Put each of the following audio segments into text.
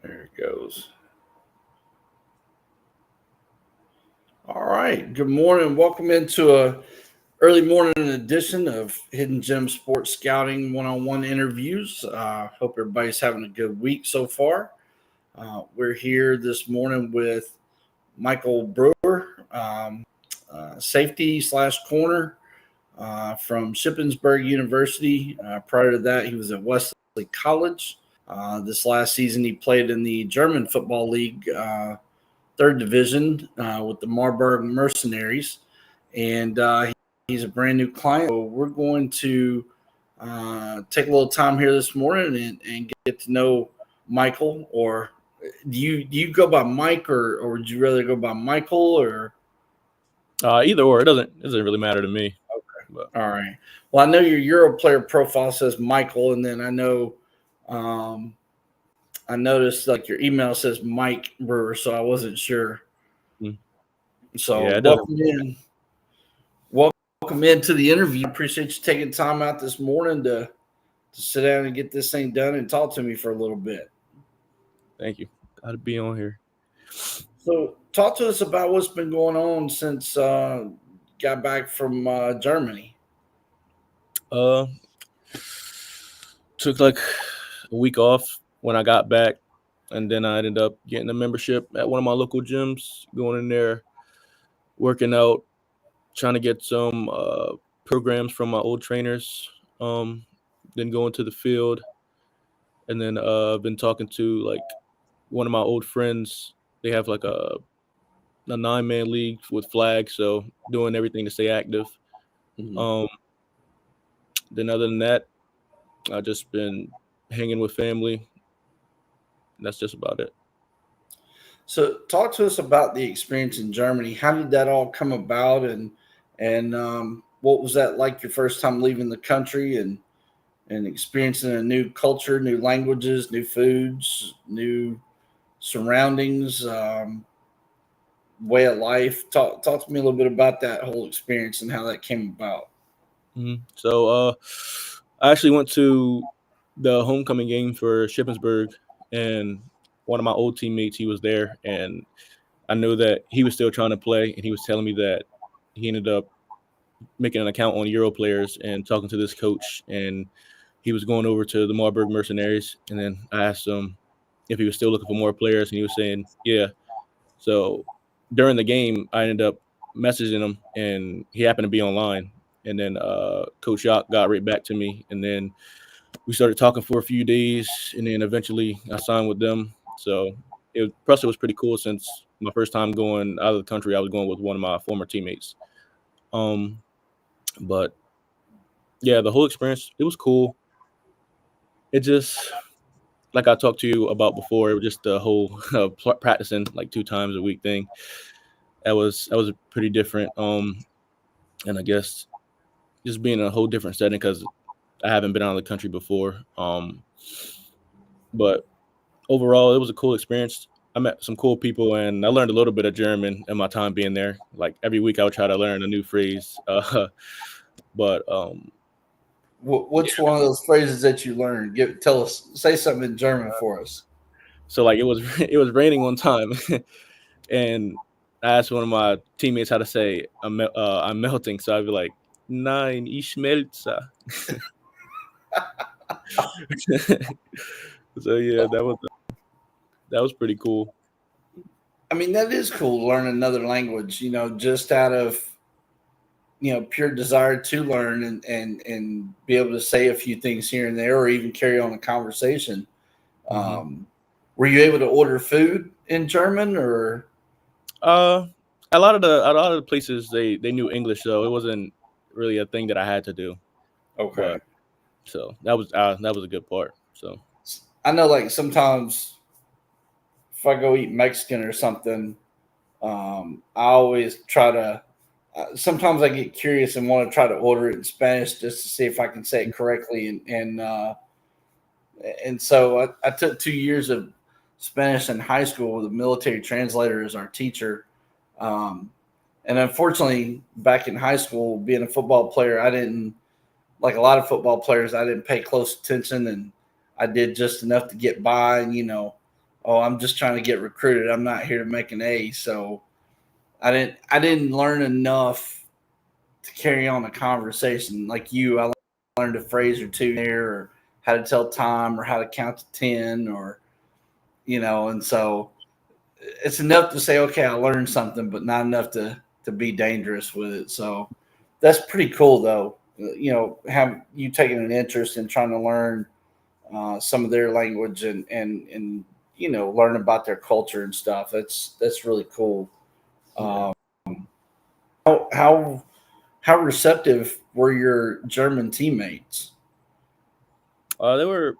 There it goes. All right. Good morning. Welcome into a early morning edition of Hidden Gem Sports Scouting one-on-one interviews. Hope everybody's having a good week so far. We're here this morning with Michael Brewer, safety / corner from Shippensburg University. Prior to that, he was at Wesley College. This last season, he played in the German Football League, third division, with the Marburg Mercenaries. And he's a brand new client. So we're going to take a little time here this morning and get to know Michael. Or do you go by Mike, or would you rather go by Michael, or? Either or, it doesn't really matter to me. Okay. But. All right. Well, I know your Euro player profile says Michael, and then I know I noticed like your email says Mike Brewer, so I wasn't sure. So yeah, welcome in. Welcome into the interview. Appreciate you taking time out this morning to sit down and get this thing done and talk to me for a little bit. Thank you. Glad to be on here. So talk to us about what's been going on since got back from Germany. Took like a week off when I got back, and then I ended up getting a membership at one of my local gyms, going in there, working out, trying to get some programs from my old trainers, then going to the field, and then I've been talking to like one of my old friends. They have like a 9-man league with flags, so doing everything to stay active. Mm-hmm. Then other than that, I've just been hanging with family. That's just about it. So talk to us about the experience in Germany. How did that all come about, and what was that like your first time leaving the country and experiencing a new culture, new languages, new foods, new surroundings, way of life? Talk to me a little bit about that whole experience and how that came about. Mm-hmm. So I actually went to the homecoming game for Shippensburg, and one of my old teammates, he was there, and I knew that he was still trying to play, and he was telling me that he ended up making an account on Euro players and talking to this coach, and he was going over to the Marburg Mercenaries, and then I asked him if he was still looking for more players, and he was saying, yeah. So during the game, I ended up messaging him, and he happened to be online, and then Coach Jock got right back to me, and then we started talking for a few days, and then eventually I signed with them. So it was pretty cool since my first time going out of the country, I was going with one of my former teammates. But yeah, the whole experience, it was cool. It just, like I talked to you about before, it was just the whole practicing like 2 times a week thing. That was pretty different. And I guess just being in a whole different setting because I haven't been out of the country before. But overall, it was a cool experience. I met some cool people, and I learned a little bit of German in my time being there. Like every week, I would try to learn a new phrase. But what's one of those phrases that you learned? Tell us, say something in German for us. So like it was raining one time, and I asked one of my teammates how to say I'm melting. So I'd be like, "Nein, ich schmelze." So yeah, that was pretty cool. I mean, that is cool to learn another language, just out of, pure desire to learn and be able to say a few things here and there, or even carry on a conversation. Mm-hmm. Were you able to order food in German, or? A lot of the places they knew English, so it wasn't really a thing that I had to do. Okay. But, so that was a good part. So I know, like sometimes if I go eat Mexican or something, I always try to. Sometimes I get curious and want to try to order it in Spanish just to see if I can say it correctly. And so I took 2 years of Spanish in high school with a military translator as our teacher. And unfortunately, back in high school, being a football player, I didn't, like a lot of football players, I didn't pay close attention, and I did just enough to get by. And, oh, I'm just trying to get recruited. I'm not here to make an A. So I didn't learn enough to carry on a conversation like you. I learned a phrase or two there, or how to tell time, or how to count to 10, or and so it's enough to say, okay, I learned something, but not enough to be dangerous with it. So that's pretty cool, though. Have you taken an interest in trying to learn some of their language and learn about their culture and stuff. That's really cool. Yeah. Um, how how receptive were your German teammates? They were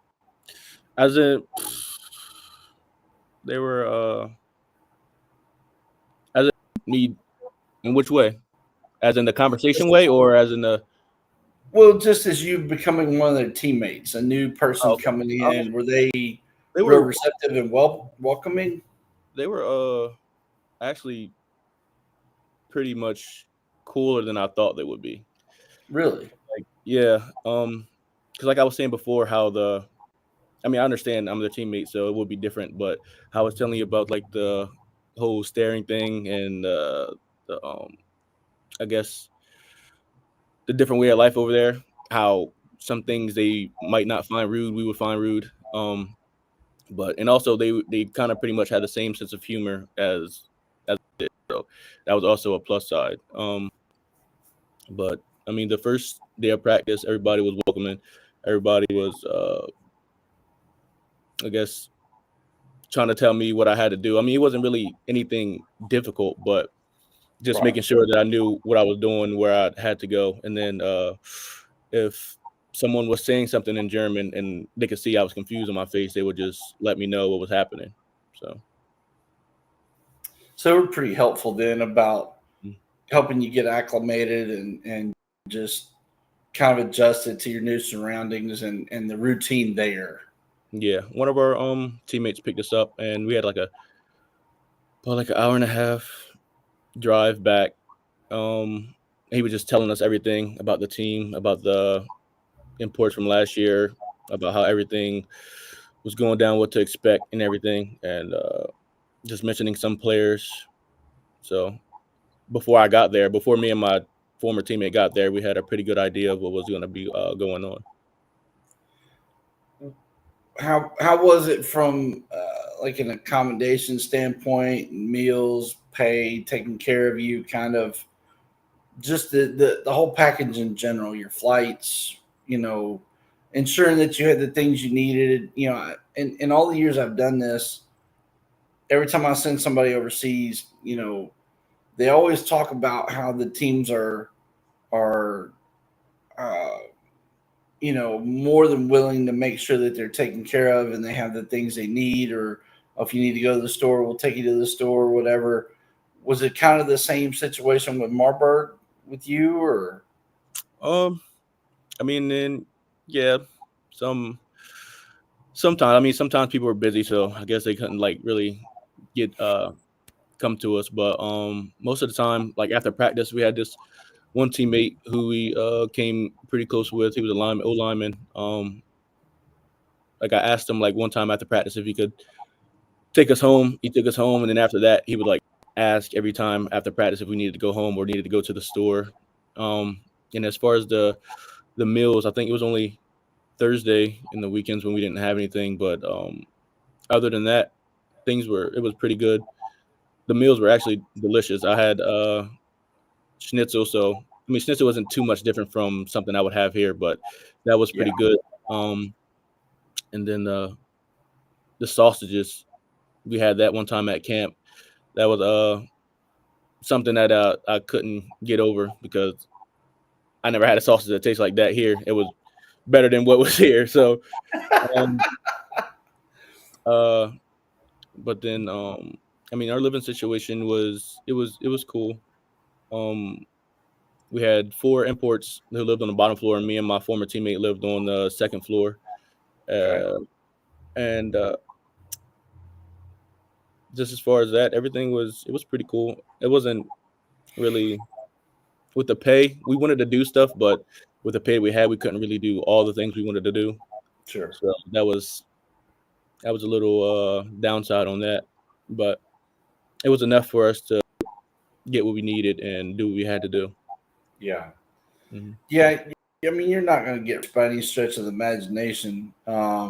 as in they were as in me in which way? As in the conversation way, or as in the Well, just as you becoming one of their teammates, a new person oh, coming um, in, were they they real were receptive and welcoming? they were actually pretty much cooler than I thought they would be. Really? Like, yeah, because like I was saying before, how I mean, I understand I'm their teammate, so it would be different. But how I was telling you about like the whole staring thing and the I guess the different way of life over there. How some things they might not find rude, we would find rude. But and also they kind of pretty much had the same sense of humor as I did, so that was also a plus side. But I mean, the first day of practice, everybody was welcoming. Everybody was, I guess, trying to tell me what I had to do. I mean, it wasn't really anything difficult, but just Right. making sure that I knew what I was doing, where I had to go, and then if someone was saying something in German and they could see I was confused on my face, they would just let me know what was happening. So, So we're pretty helpful then about mm, helping you get acclimated and just kind of adjusted to your new surroundings and the routine there. yeah, one of our teammates picked us up, and we had like an hour and a half drive back. He was just telling us everything about the team, about the imports from last year, about how everything was going down, what to expect, and everything, and just mentioning some players. So before me and my former teammate got there, we had a pretty good idea of what was going to be going on. How was it from like an accommodation standpoint, meals, pay, taking care of you, kind of just the whole package in general, your flights, ensuring that you had the things you needed. In all the years I've done this, every time I send somebody overseas, they always talk about how the teams are uh, more than willing to make sure that they're taken care of and they have the things they need, or if you need to go to the store, we'll take you to the store, or whatever. Was it kind of the same situation with Marburg with you, or Um, I mean, then yeah, some sometimes I mean sometimes people were busy, so I guess they couldn't like really get come to us. But most of the time, like after practice, we had this one teammate who we came pretty close with. He was a lineman, O lineman. Like I asked him like one time after practice if he could take us home. He took us home, and then after that, he would like ask every time after practice if we needed to go home or needed to go to the store. Um, and as far as the meals, I think it was only Thursday in the weekends when we didn't have anything. But other than that, it was pretty good. The meals were actually delicious. I had schnitzel, so I mean schnitzel wasn't too much different from something I would have here, but that was yeah? pretty good. And then the sausages, we had that one time at camp. That was something that I couldn't get over because I never had a sausage that tastes like that here. It was better than what was here. So, um, uh, but then I mean, our living situation was cool. Um, we had four imports who lived on the bottom floor, and me and my former teammate lived on the second floor. Okay, Uh, and just as far as that, everything was pretty cool. It wasn't really with the pay. We wanted to do stuff, but with the pay we had, we couldn't really do all the things we wanted to do. sure. So that was That was a little downside on that, but it was enough for us to get what we needed and do what we had to do. Yeah. Hmm. Yeah. I mean, you're not going to get by any stretch of the imagination. I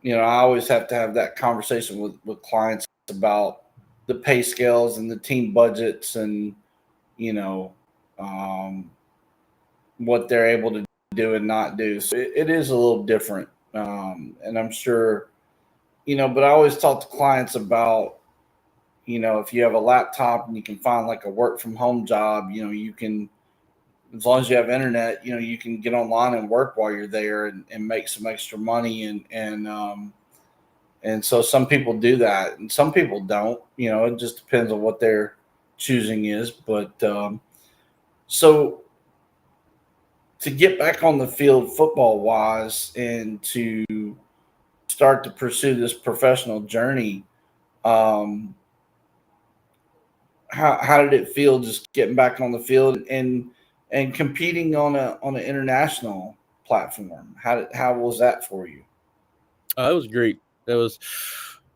always have to have that conversation with clients about the pay scales and the team budgets and, you know, um, what they're able to do and not do. So it is a little different. And I'm sure, but I always talk to clients about, if you have a laptop and you can find like a work from home job, you can, as long as you have internet, you can get online and work while you're there and make some extra money. And so some people do that and some people don't, it just depends on what their choosing is. But so to get back on the field football wise and to start to pursue this professional journey, um, how did it feel just getting back on the field and competing on an international platform? How was that for you? It was great. It was.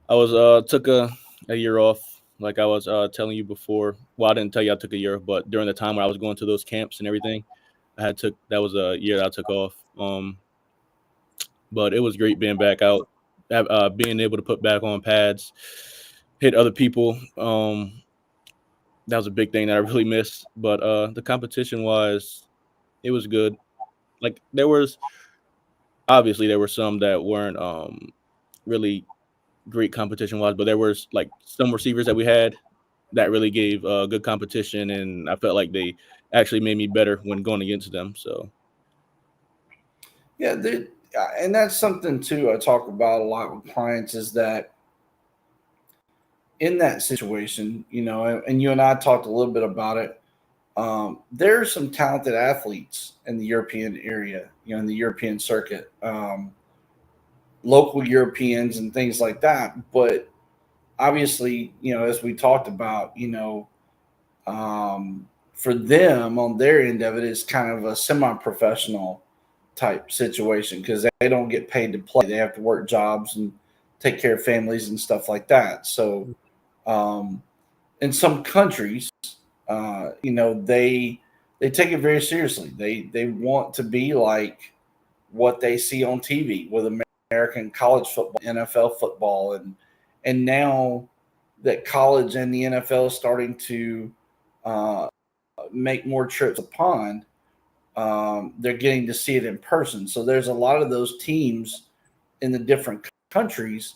I was took a year off, like I was telling you before. Well, I didn't tell you I took a year, but during the time when I was going to those camps and everything, I had took that was a year that I took off. But it was great being back out, being able to put back on pads, hit other people. That was a big thing that I really missed. But the competition wise, it was good. Like there were some that weren't really great competition wise, but there was like some receivers that we had that really gave good competition, and I felt like they actually made me better when going against them. So Yeah, and that's something too I talk about a lot with clients is that in that situation, and you and I talked a little bit about it. There are some talented athletes in the European area, in the European circuit, local Europeans and things like that. But obviously, as we talked about, for them on their end of it is kind of a semi-professional type situation because they don't get paid to play. They have to work jobs and take care of families and stuff like that. So, um, in some countries, they take it very seriously. They want to be like what they see on TV with American college football, NFL football, and now that college and the NFL is starting to uh, make more trips upon, they're getting to see it in person. So there's a lot of those teams in the different countries.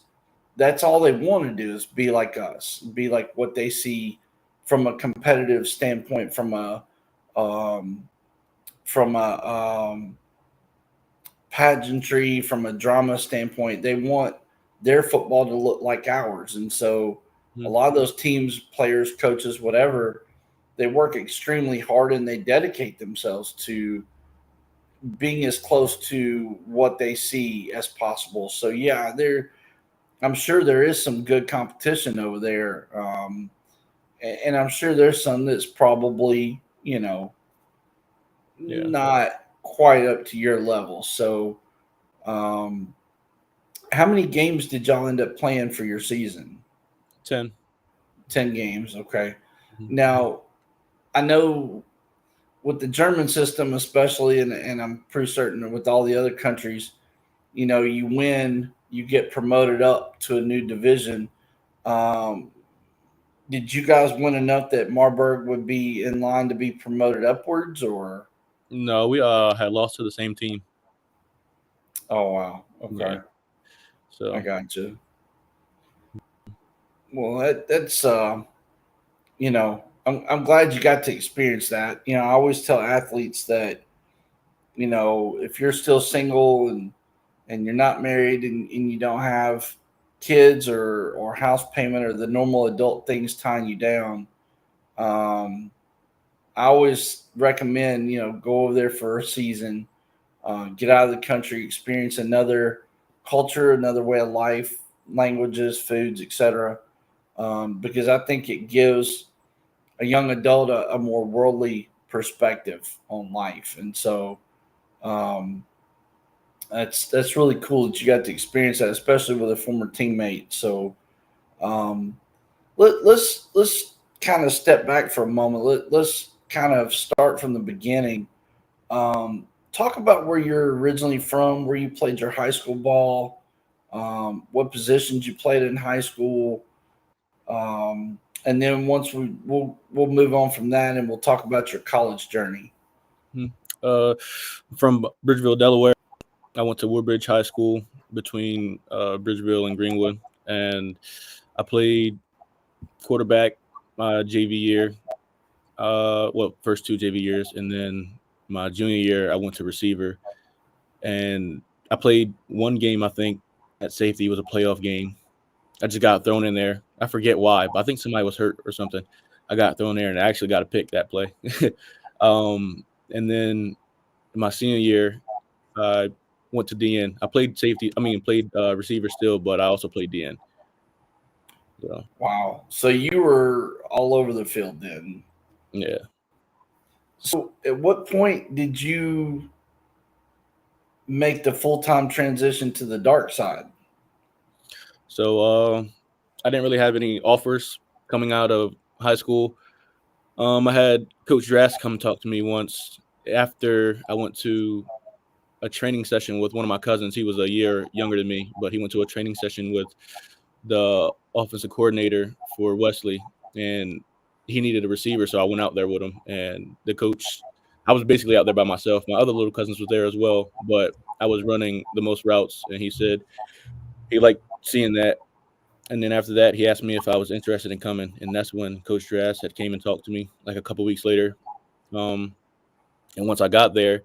That's all they want to do is be like us, be like what they see from a competitive standpoint, um, from a pageantry, from a drama standpoint. They want their football to look like ours, and so a mhm. lot of those teams, players, coaches, whatever, they work extremely hard and they dedicate themselves to being as close to what they see as possible. So yeah, I'm sure there is some good competition over there, and I'm sure there's some that's probably Yeah, not quite up to your level. So, um, how many games did y'all end up playing for your season? 10. 10 games. Okay. Mhm. Now I know with the German system, especially, and I'm pretty certain with all the other countries, you win, you get promoted up to a new division. Um, did you guys win enough that Marburg would be in line to be promoted upwards, or? No, we had lost to the same team. Oh wow, Yeah, okay, I so got you. Well, that's I'm glad you got to experience that. I always tell athletes that if you're still single and you're not married and you don't have kids or house payment or the normal adult things tying you down, um, I always recommend go over there for a season, get out of the country, experience another culture, another way of life, languages, foods, etc. Because I think it gives a young adult a more worldly perspective on life, and so um, That's really cool that you got to experience that, especially with a former teammate. So um, let's kind of step back for a moment. Let's kind of start from the beginning. Talk about where you're originally from, where you played your high school ball, what positions you played in high school, and then once we'll move on from that, and we'll talk about your college journey. Hmm. Uh, from Bridgeville, Delaware, I went to Woodbridge High School between Bridgeville and Greenwood, and I played quarterback my JV year. Well, first two JV years, and then my junior year, I went to receiver, and I played one game. I think at safety. It was a playoff game. I just got thrown in there. I forget why, but I think somebody was hurt or something. I got thrown there, and I actually got a pick that play. And then my senior year, I went to DN. I played safety. I mean, played receiver still, but I also played DN. So Wow. So you were all over the field then. yeah. So at what point did you make the full time transition to the dark side? So I didn't really have any offers coming out of high school. I had Coach Drass come talk to me once after I went to a training session with one of my cousins. He was a year younger than me, but he went to a training session with the offensive coordinator for Wesley, and he needed a receiver, so I went out there with him. And the coach, I was basically out there by myself. My other little cousins was there as well, but I was running the most routes, and he said he liked seeing that. And then after that, he asked me if I was interested in coming, and that's when Coach Drass had came and talked to me like a couple weeks later. Um, and once I got there,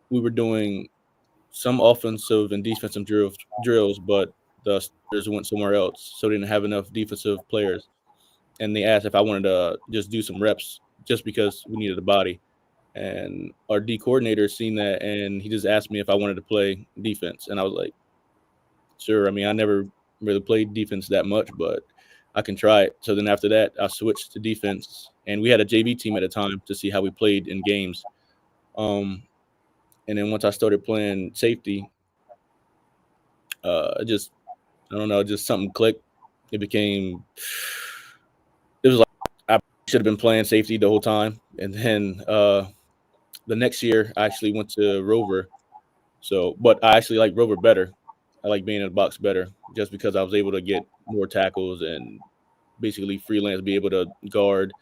we were doing some offensive and defensive drills, but the starters went somewhere else, so they didn't have enough defensive players. And they asked if I wanted to just do some reps just because we needed a body. And our D coordinator seen that, and he just asked me if I wanted to play defense, and I was like, sure. I mean, I never really played defense that much, but I can try it. So then after that, I switched to defense, and we had a JV team at the time to see how we played in games. Um, and then once I started playing safety, just I don't know, just something clicked. It became it was like I should have been playing safety the whole time. And then the next year I actually went to Rover. So but I actually like Rover better. I like being in the box better just because I was able to get more tackles and basically freelance, be able to guard.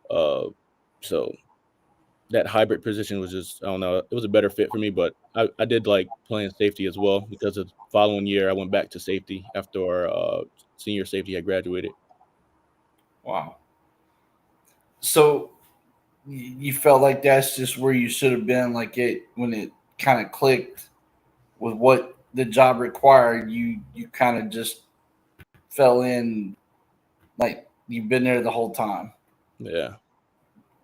Uh so that hybrid position was just I don't know, it was a better fit for me, but I did like playing safety as well because of the following year I went back to safety after our senior safety had graduated. Wow. So you felt like that's just where you should have been, like it when it kind of clicked with what the job required. You kind of just fell in, like you've been there the whole time. Yeah.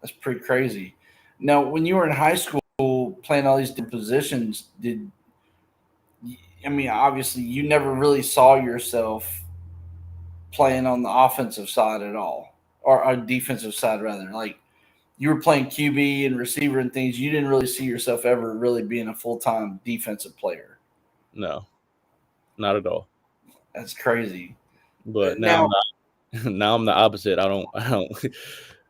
That's pretty crazy. Now, when you were in high school playing all these different positions, did I mean obviously you never really saw yourself playing on the offensive side at all, or defensive side rather? Like you were playing QB and receiver and things, you didn't really see yourself ever really being a full time defensive player. No, not at all. That's crazy. But now I'm Now, not. Now I'm the opposite. I don't.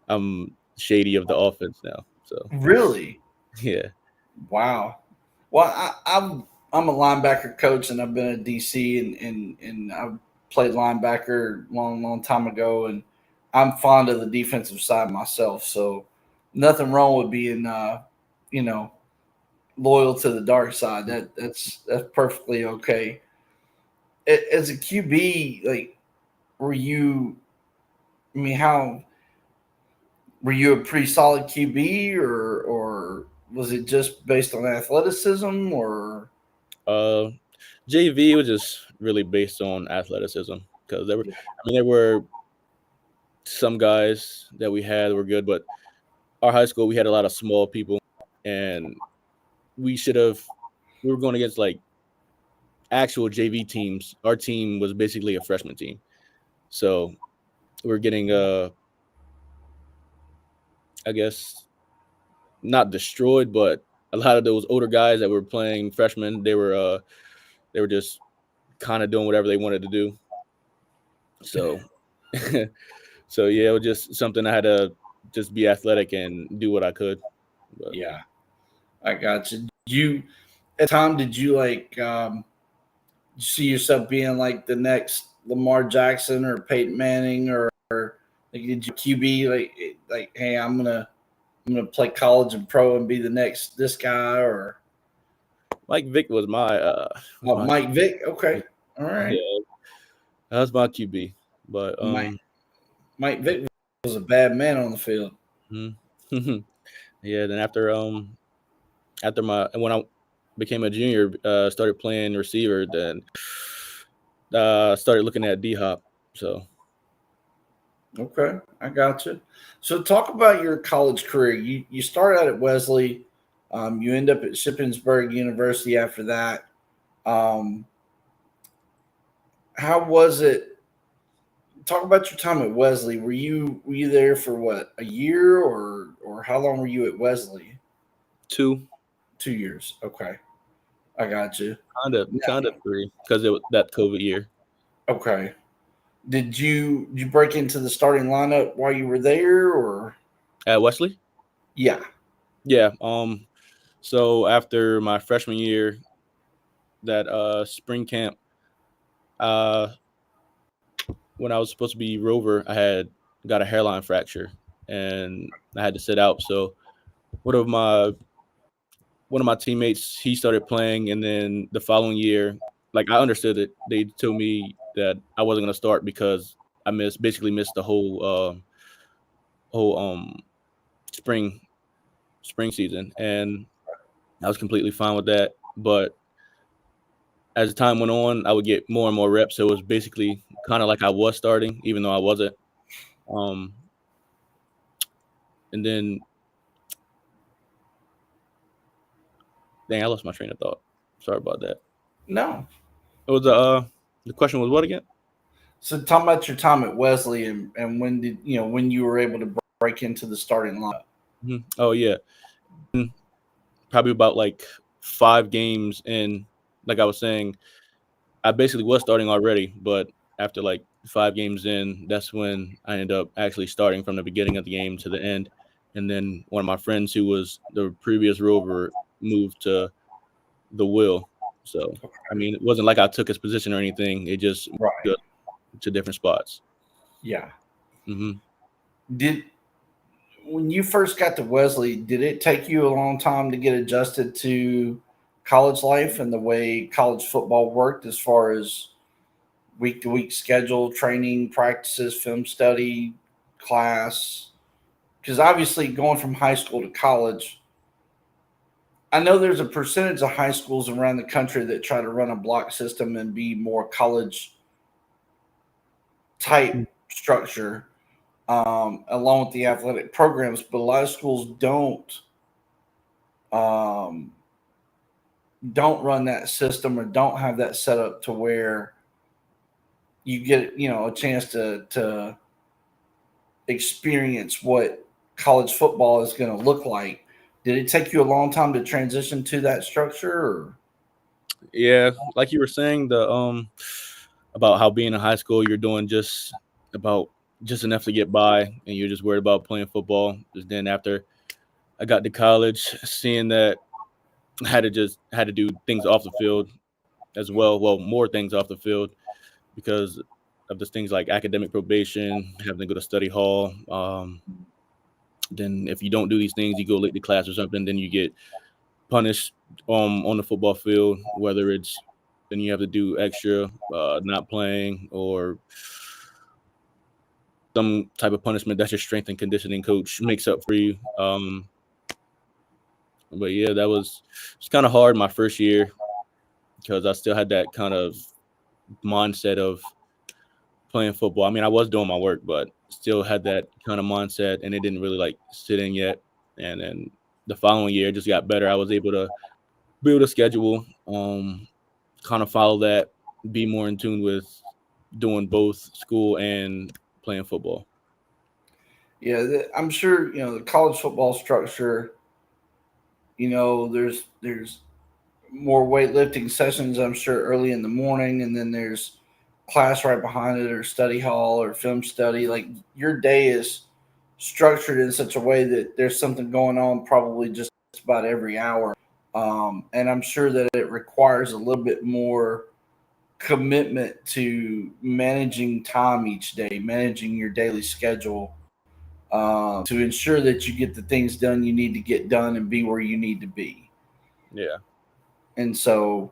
I'm shady of the offense now. So really, yeah. wow. Well, I'm a linebacker coach, and I've been a DC, and I've played linebacker long time ago, and I'm fond of the defensive side myself. So nothing wrong with being, you know, loyal to the dark side. That's perfectly okay. As a QB, like, were you? I mean, how were you a pretty solid QB, or was it just based on athleticism, or Uh, JV was just really based on athleticism because there were. I mean, there were some guys that we had were good, but our high school we had a lot of small people, and we should have. We were going against like actual JV teams. Our team was basically a freshman team, so we're getting I guess not destroyed, but a lot of those older guys that were playing freshmen, they were just kind of doing whatever they wanted to do. So, so yeah, it was just something I had to just be athletic and do what I could. But Yeah, I got you. At the time, did you like see yourself being like the next Lamar Jackson or Peyton Manning, or like did you QB like hey, I'm gonna play college and pro and be the next this guy, or Mike Vick was oh, my Mike Vick? Okay, all right. yeah, that was my QB. But Mike Mike Vick was a bad man on the field. mhm. Yeah. Then after my when I became a junior, started playing receiver. Then started looking at D Hop. So Okay, I got you. So talk about your college career. You started out at Wesley. You end up at Shippensburg University after that. Um, how was it? Talk about your time at Wesley. Were you there for what, a year, or how long were you at Wesley? two, 2 years. Okay, I got you. kind of three, because it was that COVID year Okay. Did you break into the starting lineup while you were there, or at Wesley. yeah? Yeah. So after my freshman year, that spring camp, uh, when I was supposed to be rover, I had got a hairline fracture and I had to sit out. So one of my one of my teammates, he started playing, and then the following year, like I understood it. They told me that I wasn't gonna start because I basically missed the whole spring spring season, and I was completely fine with that. But as time went on, I would get more and more reps. So it was basically kind of like I was starting, even though I wasn't. Um, and then, dang, I lost my train of thought. Sorry about that. No. It was the question was what again? So talk about your time at Wesley, and when you were able to break into the starting lineup. Oh yeah, probably about like 5 games in. Like I was saying, I basically was starting already, but after like 5 games in, that's when I ended up actually starting from the beginning of the game to the end. And then one of my friends who was the previous rover moved to the will. So I mean, it wasn't like I took his position or anything. It just Right. moved to different spots. Yeah. hmm Did When you first got to Wesley, did it take you a long time to get adjusted to college life and the way college football worked, as far as week to week schedule, training, practices, film study, class? Because obviously, going from high school to college, I know there's a percentage of high schools around the country that try to run a block system and be more college type structure, along with the athletic programs, but a lot of schools um, don't run that system, or don't have that set up to where you get a chance to experience what college football is going to look like. Did it take you a long time to transition to that structure, or? Yeah, like you were saying, the about how being in high school, you're doing about just enough to get by, and you're just worried about playing football. Just then after I got to college, seeing that I had to do things off the field as well. Well, more things off the field because of the things like academic probation, having to go to study hall. Then if you don't do these things, you go late to class or something, then you get punished on the football field. Whether it's then you have to do extra, not playing, or some type of punishment that your strength and conditioning coach makes up for you. But yeah, it's kind of hard my first year because I still had that kind of mindset of playing football. I mean, I was doing my work, but still had that kind of mindset, and it didn't really like sit in yet. And then the following year, it just got better. I was able to build a schedule, kind of follow that, be more in tune with doing both school and playing football. Yeah, I'm sure the college football structure There's more weightlifting sessions, I'm sure, early in the morning, and then there's class right behind it, or study hall, or film study. Like your day is structured in such a way that there's something going on probably just about every hour. And I'm sure that it requires a little bit more commitment to managing time each day, managing your daily schedule, to ensure that you get the things done you need to get done and be where you need to be. Yeah. And so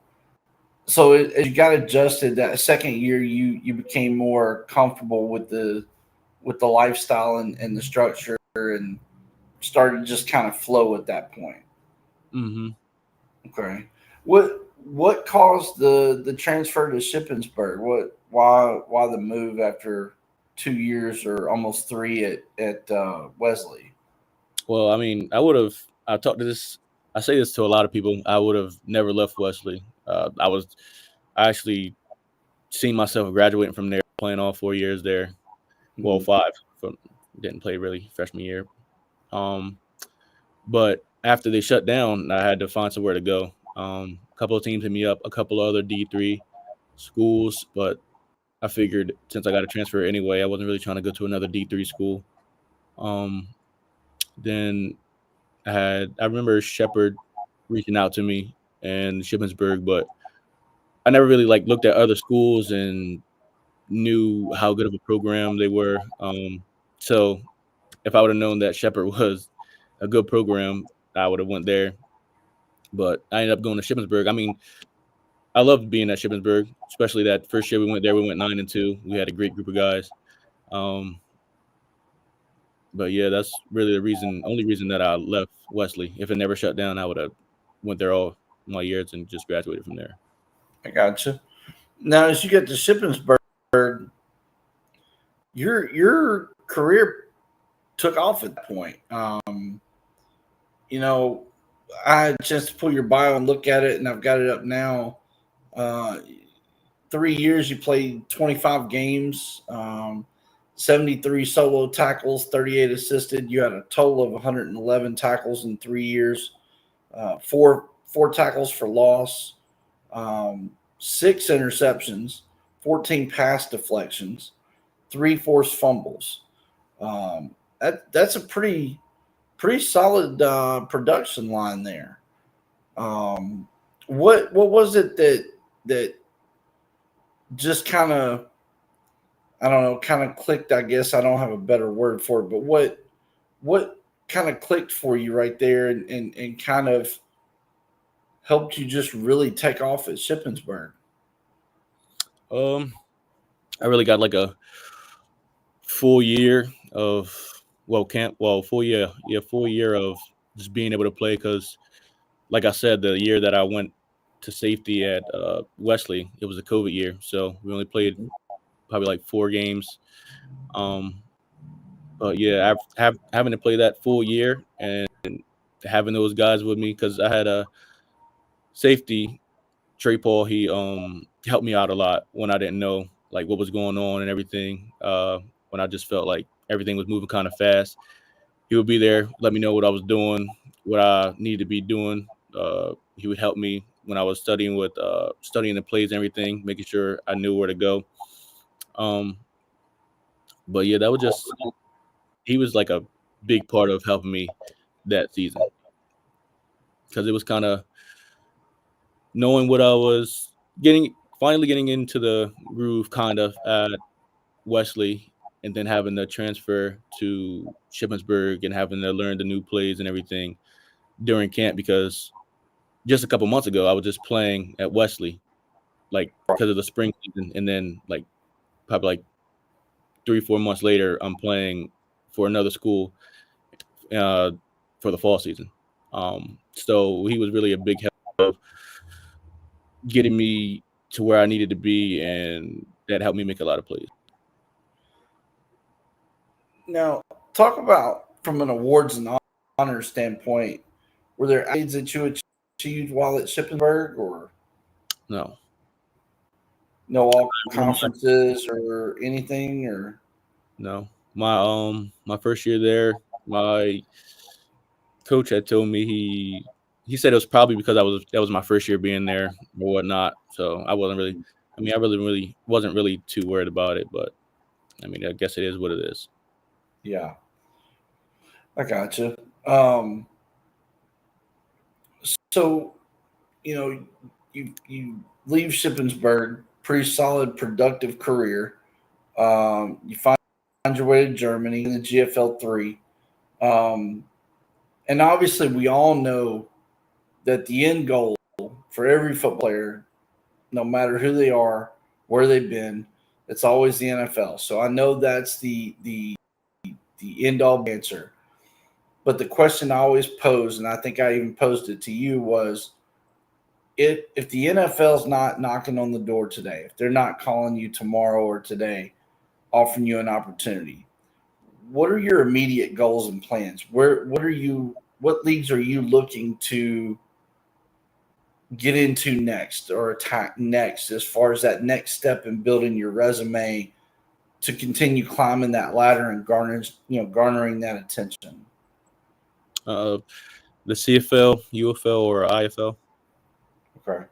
as you got adjusted that second year, you became more comfortable with the lifestyle and the structure, and started to just kind of flow at that point. Hmm. Okay. What caused the transfer to Shippensburg? Why the move after 2 years or almost three at Wesley? Well, I mean, I talked to this. I say this to a lot of people. I would have never left Wesley. I actually seen myself graduating from there, playing all 4 years there. Well, Mhm. 5. From Didn't play really freshman year. Um, but after they shut down, I had to find somewhere to go. A couple of teams hit me up, a couple of other D3 schools, but I figured since I got a transfer anyway, I wasn't really trying to go to another D3 school. Um, then I remember Shepherd reaching out to me and Shippensburg, but I never really like looked at other schools and knew how good of a program they were. So if I would have known that Shepherd was a good program, I would have went there. But I ended up going to Shippensburg. I mean, I loved being at Shippensburg, especially that first year we went there. We went 9-2. We had a great group of guys. Um, but yeah, that's really only reason that I left Wesley. If it never shut down, I would have went there all my years and just graduated from there. I gotcha. Now, as you get to Shippensburg, your career took off at that point. You know, I had a chance to pull your bio and look at it, and I've got it up now. Uh, 3 years, you played 25 games, 73 solo tackles, 38 assisted. You had a total of 111 tackles in 3 years, four tackles for loss, six interceptions, 14 pass deflections, three forced fumbles. That's a pretty solid production line there. Um, what was it that just kind of, I don't know, kind of clicked? I guess I don't have a better word for it, but what kind of clicked for you right there, and kind of helped you just really take off at Shippensburg? Um, I really got like a full year of full year of just being able to play because, like I said, the year that I went to safety at Wesley, it was a COVID year, so we only played probably like 4 games. Um, but yeah, having to play that full year and having those guys with me because I had a safety Trey Paul. He helped me out a lot when I didn't know like what was going on and everything. When I just felt like everything was moving kind of fast, he would be there, let me know what I was doing, what I needed to be doing. He would help me when I was studying the plays and everything, making sure I knew where to go. Um, but yeah, that was just he was like a big part of helping me that season because it was kind of knowing what I was finally getting into the groove kind of at Wesley, and then having the transfer to Shippensburg and having to learn the new plays and everything during camp because just a couple months ago I was just playing at Wesley like because of the spring season, and then like probably like 3-4 months later I'm playing for another school uh, for the fall season. So he was really a big help of getting me to where I needed to be, and that helped me make a lot of plays. Now, talk about from an awards and honor standpoint. Were there accolades that you achieved while at Shippensburg, or No, no all one of my conferences or anything? Or no my first year there, my coach had told me he said it was probably because that was my first year being there or whatnot. So I wasn't really. I mean, I really wasn't really too worried about it. But I mean, I guess it is what it is. Yeah, I gotcha. Um, so you leave Shippensburg, pretty solid, productive career. You find your way to Germany in the GFL 3, um, and obviously we all know that the end goal for every football player, no matter who they are, where they've been, it's always the NFL. So I know that's the end all answer. But the question I always pose, and I think I even posed it to you, was if the NFL's not knocking on the door today, if they're not calling you tomorrow or today, offering you an opportunity, what are your immediate goals and plans? What leagues are you looking to get into next or attack next as far as that next step in building your resume to continue climbing that ladder and garnering that attention? Uh, the CFL, UFL, or IFL. Okay.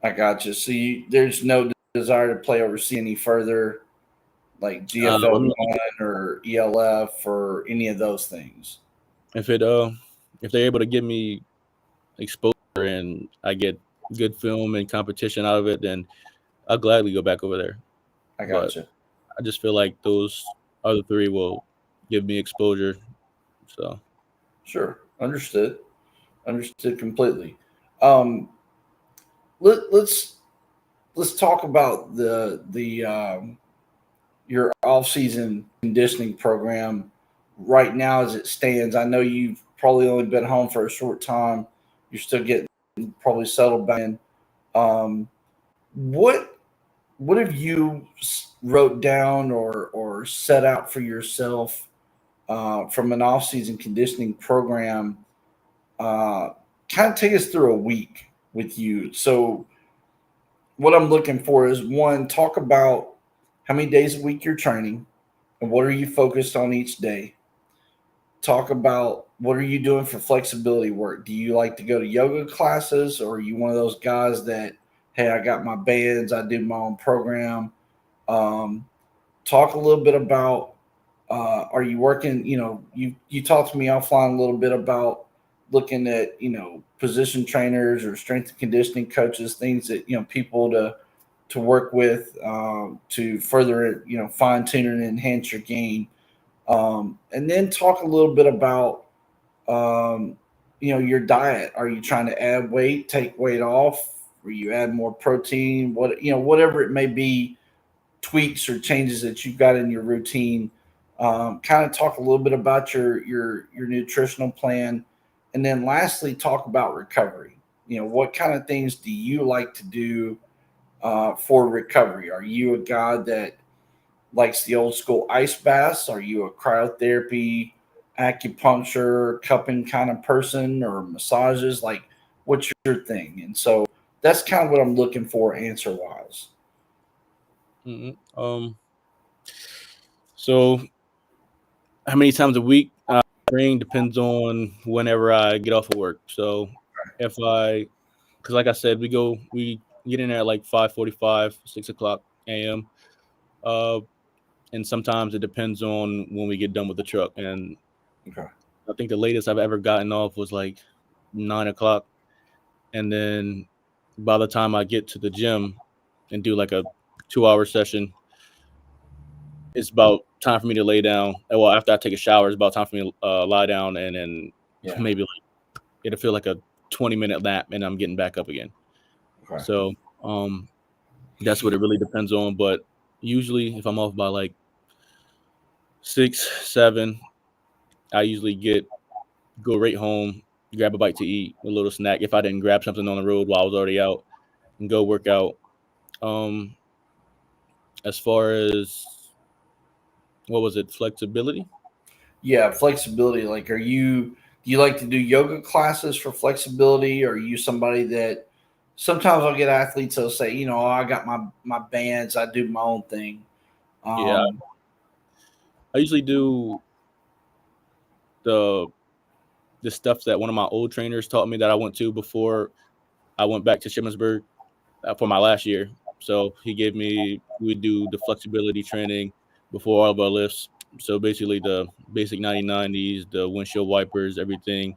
I got you. So there's no desire to play overseas any further, like I GFL mean, 1 or ELF or any of those things. if it if they're able to give me exposure and I get good film and competition out of it, then I'll gladly go back over there. I But got you. I just feel like those other three will give me exposure. So Sure. Understood. Understood completely. Um, let's talk about the your off season conditioning program right now as it stands. I know you've probably only been home for a short time. You're still getting probably settled back in. Um, what what have you wrote down or set out for yourself from an off season conditioning program? Uh, Kind of take us through a week with you. So what I'm looking for is one, talk about how many days a week you're training and what are you focused on each day. Talk about what are you doing for flexibility work. Do you like to go to yoga classes or are you one of those guys that, hey, I got my bands, I do my own program? Um, Talk a little bit about are you working, you talked to me offline a little bit about looking at, position trainers or strength and conditioning coaches, things that, people to work with to further, fine tune and enhance your game. And then talk a little bit about, um, your diet. Are you trying to add weight, take weight off? Or you add more protein? Whatever it may be, tweaks or changes that you've got in your routine. Kind of talk a little bit about your nutritional plan, and then lastly, talk about recovery. What kind of things do you like to do for recovery? Are you a guy that likes the old school ice baths? Are you a cryotherapy, acupuncture, cupping kind of person, or massages? Like, what's your thing? And so that's kind of what I'm looking for answer wise. mhm. So how many times a week I train depends on whenever I get off of work. So if because like I said, we get in there at like 5:45, 6 o'clock a.m. Uh, and sometimes it depends on when we get done with the truck. And Okay. I think the latest I've ever gotten off was like 9 o'clock. And then by the time I get to the gym and do like a 2 hour session, it's about time for me to lay down. Well, after I take a shower, it's about time for me to lie down, and then Yeah. maybe like it'll feel like a 20-minute nap, and I'm getting back up again. Okay. So that's what it really depends on. But usually, if I'm off by like 6, 7, I usually go right home, grab a bite to eat, a little snack if I didn't grab something on the road while I was already out, and go work out. Um, as far as what was it, flexibility? Yeah, flexibility. Like, do you like to do yoga classes for flexibility? Or are you somebody that sometimes I'll get athletes that'll say, oh, I got my bands, I do my own thing. Yeah, Um, I usually do the the stuff that one of my old trainers taught me that I went to before I went back to Shippensburg for my last year. So he gave me, we do the flexibility training before all of our lifts. So basically the basic 90/90s, the windshield wipers, everything.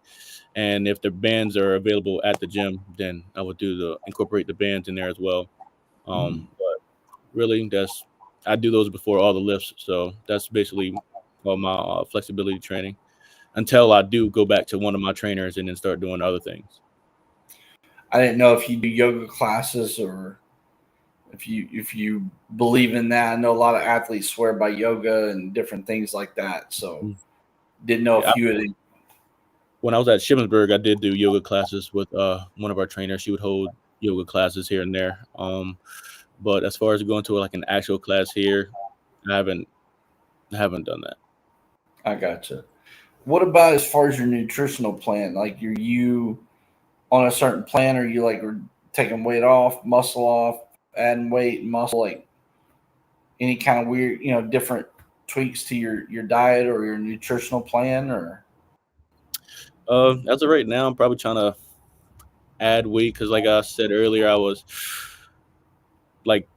And if the bands are available at the gym, then I would incorporate the bands in there as well. But really, I do those before all the lifts. So that's basically all my flexibility training until I do go back to one of my trainers and then start doing other things. I didn't know if you do yoga classes or if you believe in that. I know a lot of athletes swear by yoga and different things like that. So didn't know Yeah, if you had. when I was at Shippensburg, I did do yoga classes with one of our trainers. She would hold yoga classes here and there. But as far as going to like an actual class here, I haven't done that. I gotcha. What about as far as your nutritional plan? Like, are you on a certain plan? Or you like taking weight off, muscle off, adding weight, muscle? Like any kind of weird, different tweaks to your diet or your nutritional plan? Or As of right now, I'm probably trying to add weight because, like I said earlier, like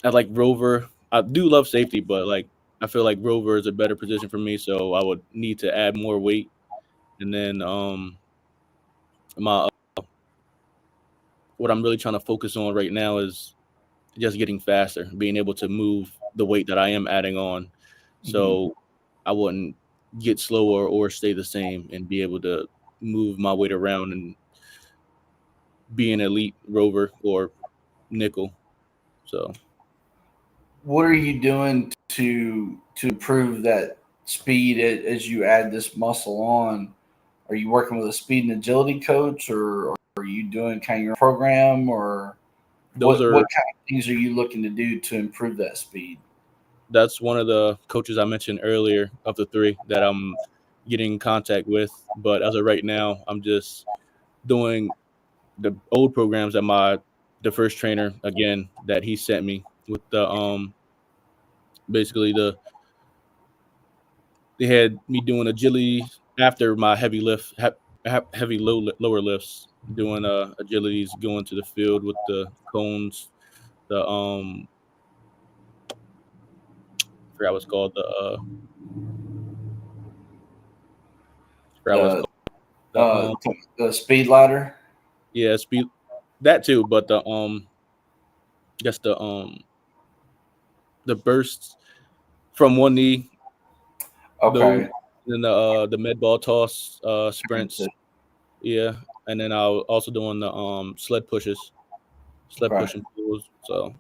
I like Rover. I do love safety, but like I feel like Rover is a better position for me, so I would need to add more weight. And then my what I'm really trying to focus on right now is just getting faster, being able to move the weight that I am adding on, so I wouldn't get slower or stay the same, and be able to move my weight around and be an elite rover or nickel. So what are you doing to improve that speed as you add this muscle on? Are you working with a speed and agility coach, or are you doing kind of your program, or those what are kind of things are you looking to do to improve that speed? that's one of the coaches I mentioned earlier of the three that I'm getting in contact with. But as of right now, I'm just doing the old programs that the first trainer again that he sent me with the basically they had me doing agility after my heavy lift heavy lower lifts, doing agilities, going to the field with the cones, the I forgot what's called forgot what's The called the the speed ladder. yeah, speed, that too, but guess the bursts from one knee, those, Okay, and then the med ball toss sprints, yeah, and then I was also doing the sled okay, pushing pulls. So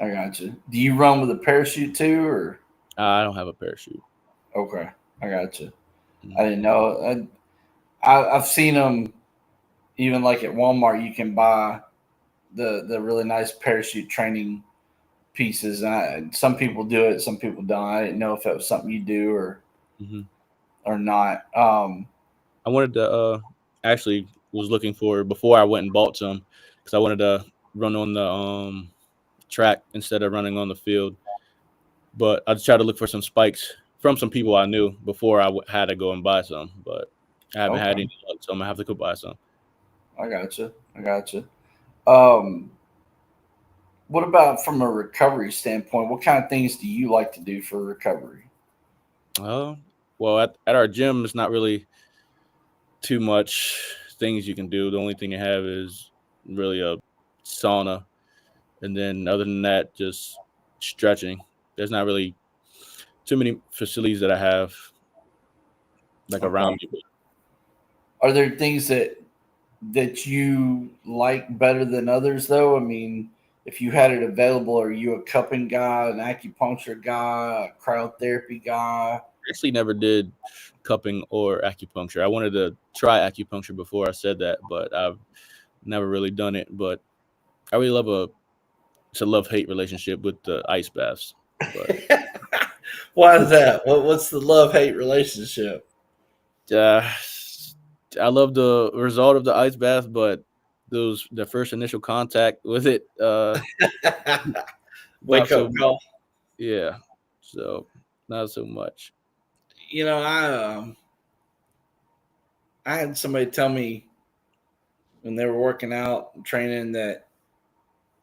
I got you. Do you run with a parachute too, or I don't have a parachute. okay? I got you. I Mhm. didn't know. I've seen them even like at Walmart. You can buy the really nice parachute training pieces. Some people do it, some people don't. I didn't know if that was something you do Mhm. or not. I wanted to actually was looking for before I went and bought some because I wanted to run on the track instead of running on the field. But I just tried to look for some spikes from some people I knew before had to go and buy some. But I haven't had Okay, any luck, so I'm gonna have to go buy some. I got you. I got you. Um, what about from a recovery standpoint? What kind of things do you like to do for recovery? Uh, well, at our gym, it's not really too much things you can do. The only thing you have is really a sauna, and then other than that, just stretching. There's not really too many facilities that I have like Okay. around me. Are there things that you like better than others, though? I mean, if you had it available, are you a cupping guy, an acupuncture guy, a cryotherapy guy? Actually never did cupping or acupuncture. I wanted to try acupuncture before I said that, but I've never really done it. But I really love it's a love hate relationship with the ice baths. But Why is that? What's the love hate relationship? uh, I love the result of the ice bath, but the first initial contact with it, not Wake up so call. yeah. So not so much. I I had somebody tell me when they were working out and training that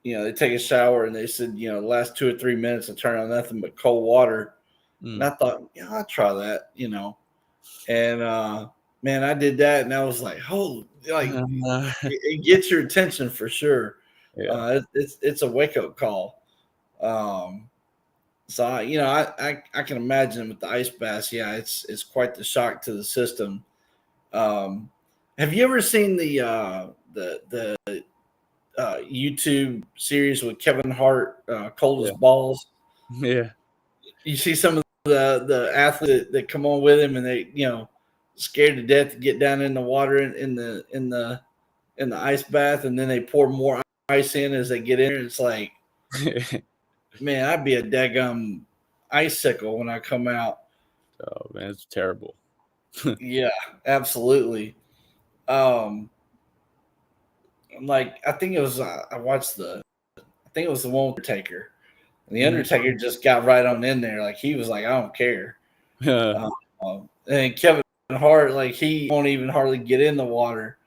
they take a shower and they said the last 2 or 3 minutes I turn on nothing but cold water, and I thought I'll try that, and man, I did that and I was like, oh, like it gets your attention for sure. Yeah. It's a wake up call. Um, so I can imagine with the ice baths, yeah, it's quite the shock to the system. Um, have you ever seen the YouTube series with Kevin Hart, Cold as Yeah. Balls? Yeah. You see some of the athletes that come on with him, and they scared to death to get down in the water in the ice bath, and then they pour more ice in as they get in. It's like, man, I'd be a daggum icicle when I come out. Oh man, it's terrible. Yeah, absolutely. Um, like I think it was I watched I think it was the one with Undertaker. And the Mhm. Undertaker just got right on in there. Like he was like, I don't care. And Kevin Hart, like he won't even hardly get in the water.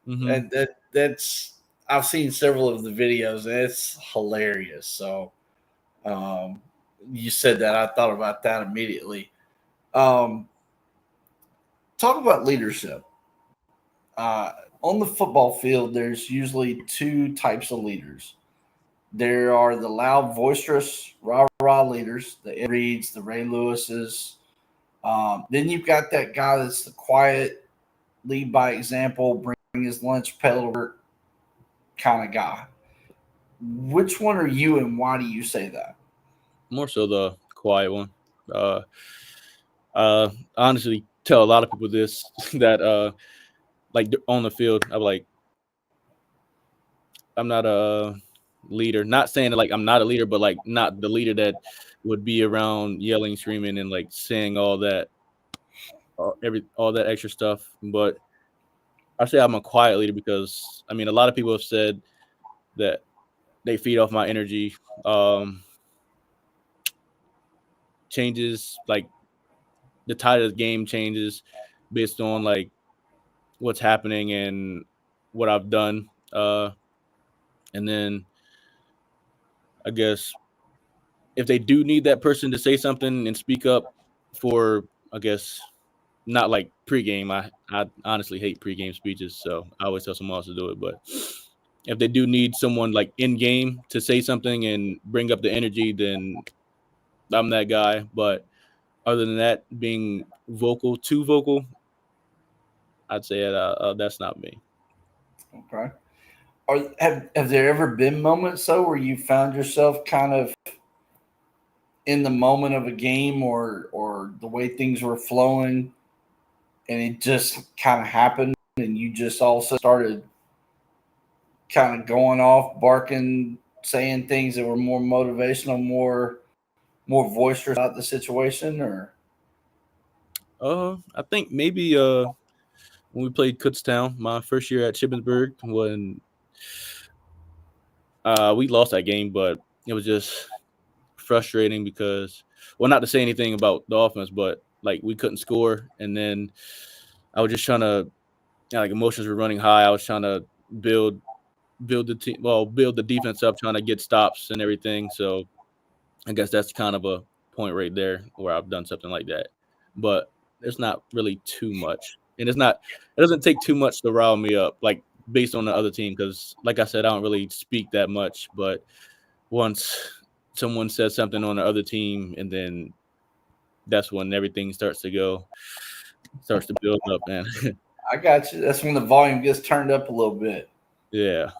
Mhm. And that's I've seen several of the videos and it's hilarious. So um, you said that, I thought about that immediately. Um, talk about leadership. Uh, on the football field, there's usually two types of leaders. There are the loud, boisterous, rah rah leaders, the Ed Reeds, the Ray Lewises. Then you've got that guy that's the quiet, lead by example, bring his lunch pail to work kind of guy. Which one are you, and why do you say that? More so the quiet one. Uh, I honestly tell a lot of people this that like on the field, I'm like, I'm not a leader. Not saying that like I'm not a leader, but like not the leader that would be around yelling, screaming, and like saying all that extra stuff. But I say I'm a quiet leader because I mean a lot of people have said that they feed off my energy. Um, changes like the tide of the game changes based on like what's happening and what I've done. And then I guess if they do need that person to say something and speak up for, I guess, not like pregame. I honestly hate pregame speeches, so I always tell someone else to do it. But if they do need someone like in game to say something and bring up the energy, then I'm that guy. But other than that, being too vocal, I'd say that's not me. Okay. Have there ever been moments though where you found yourself kind of in the moment of a game or the way things were flowing, and it just kind of happened, and you just also started kind of going off, barking, saying things that were more motivational, more boisterous about the situation, or I think maybe when we played Kutztown, my first year at Shippensburg, when we lost that game, but it was just frustrating because, well, not to say anything about the offense, but like we couldn't score, and then I was just trying to, like emotions were running high. I was trying to build build the team, well, build the defense up, trying to get stops and everything. So I guess that's kind of a point right there where I've done something like that. But there's not really too much, and it doesn't take too much to rile me up, like based on the other team, because like I said, I don't really speak that much, but once someone says something on the other team, and then that's when everything starts to build up, man. I got you. That's when the volume gets turned up a little bit. Yeah.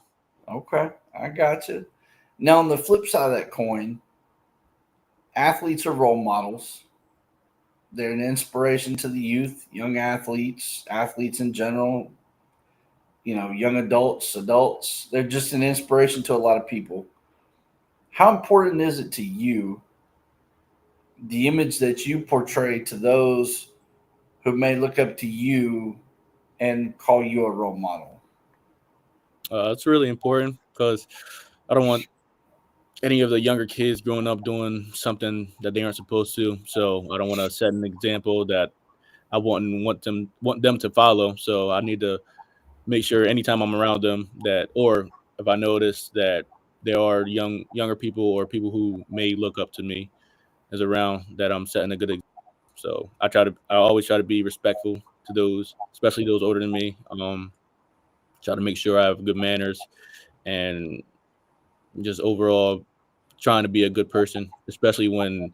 Okay, I got you. Now, on the flip side of that coin, athletes are role models. They're an inspiration to the youth, young athletes, athletes in general, young adults. They're just an inspiration to a lot of people. How important is it to you, the image that you portray to those who may look up to you and call you a role model? It's really important because I don't want any of the younger kids growing up doing something that they aren't supposed to. So I don't want to set an example that I want them to follow. So I need to make sure anytime I'm around them that, or if I notice that there are younger people or people who may look up to me as around, that I'm setting a good example. So I always try to be respectful to those, especially those older than me. Try to make sure I have good manners and just overall trying to be a good person, especially when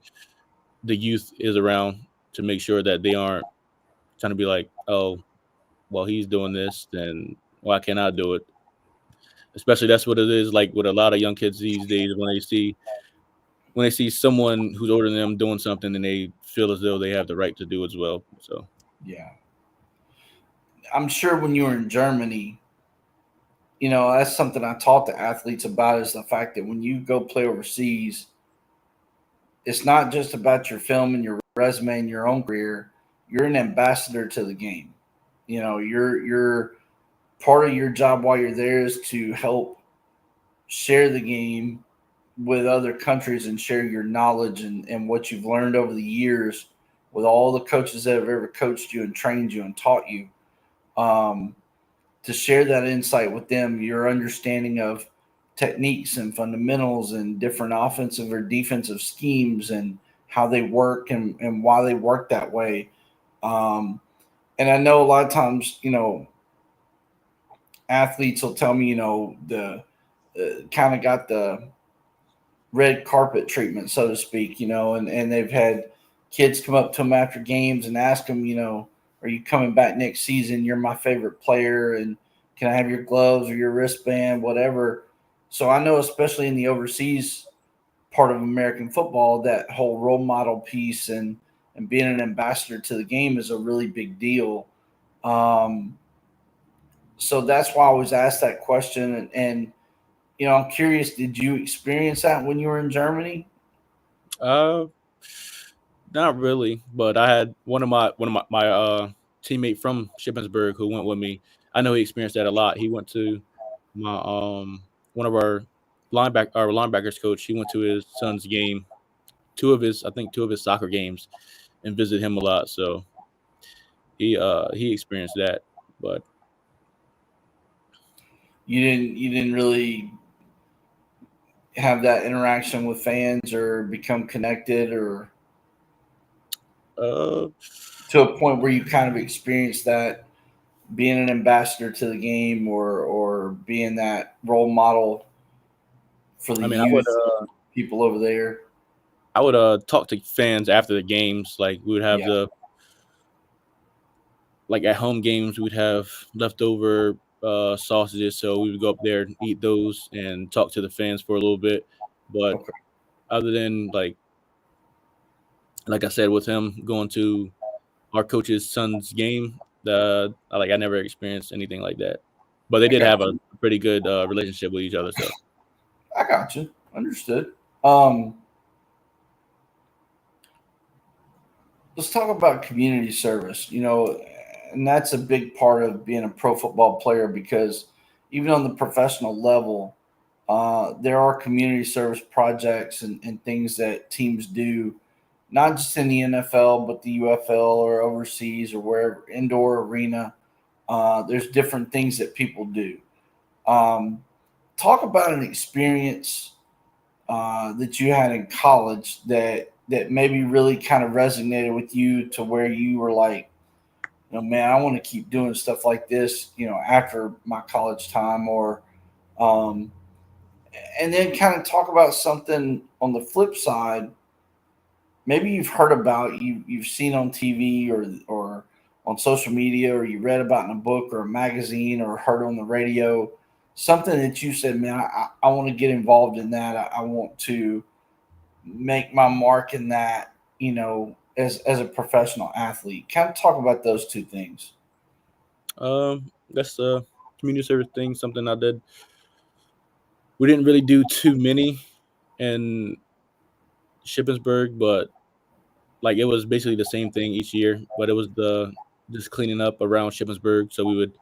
the youth is around, to make sure that they aren't trying to be like, oh, well, he's doing this, then why can't I do it? Especially that's what it is like with a lot of young kids these days when they see someone who's older than them doing something, and they feel as though they have the right to do as well. So Yeah. I'm sure when you were in Germany, that's something I taught the athletes about is the fact that when you go play overseas, it's not just about your film and your resume and your own career. You're an ambassador to the game. You're part of your job while you're there is to help share the game with other countries and share your knowledge and what you've learned over the years with all the coaches that have ever coached you and trained you and taught you. Um, to share that insight with them, your understanding of techniques and fundamentals and different offensive or defensive schemes and how they work and why they work that way. Um, and I know a lot of times, athletes will tell me, the kind of got the red carpet treatment, so to speak, and they've had kids come up to them after games and ask them, are you coming back next season? You're my favorite player, and can I have your gloves or your wristband, whatever. So I know, especially in the overseas part of American football, that whole role model piece and being an ambassador to the game is a really big deal. Um, so that's why I always ask that question, and I'm curious, did you experience that when you were in Germany? uh not really, but I had one of my teammate from Shippensburg who went with me. I know he experienced that a lot. He went to my one of our linebackers coach. He went to his son's game, two of his soccer games, and visited him a lot. So he experienced that. But You didn't really have that interaction with fans or become connected or uh to a point where you kind of experienced that being an ambassador to the game or being that role model for the I mean, youth people over there. I would talk to fans after the games. Like we would have Yeah, the like at home games, we'd have leftover sausages, so we would go up there and eat those and talk to the fans for a little bit. But okay, other than like I said, with him going to our coach's son's game, I never experienced anything like that. But they I did got have a you. pretty good relationship with each other. So I got you. Understood. Um, let's talk about community service. And that's a big part of being a pro football player because even on the professional level, there are community service projects and things that teams do, not just in the NFL, but the UFL or overseas or wherever, indoor arena. There's different things that people do. Um, talk about an experience that you had in college that maybe really kind of resonated with you to where you were like, man, I want to keep doing stuff like this, after my college time, or um, and then kind of talk about something on the flip side. Maybe you've heard about you've seen on TV or on social media, or you read about in a book or a magazine, or heard on the radio, something that you said, man, I want to get involved in that. I want to make my mark in that, as a professional athlete. Kind of talk about those two things. that's a community service thing. Something I did. We didn't really do too many in Shippensburg, but like it was basically the same thing each year, but it was the just cleaning up around Shippensburg. So we would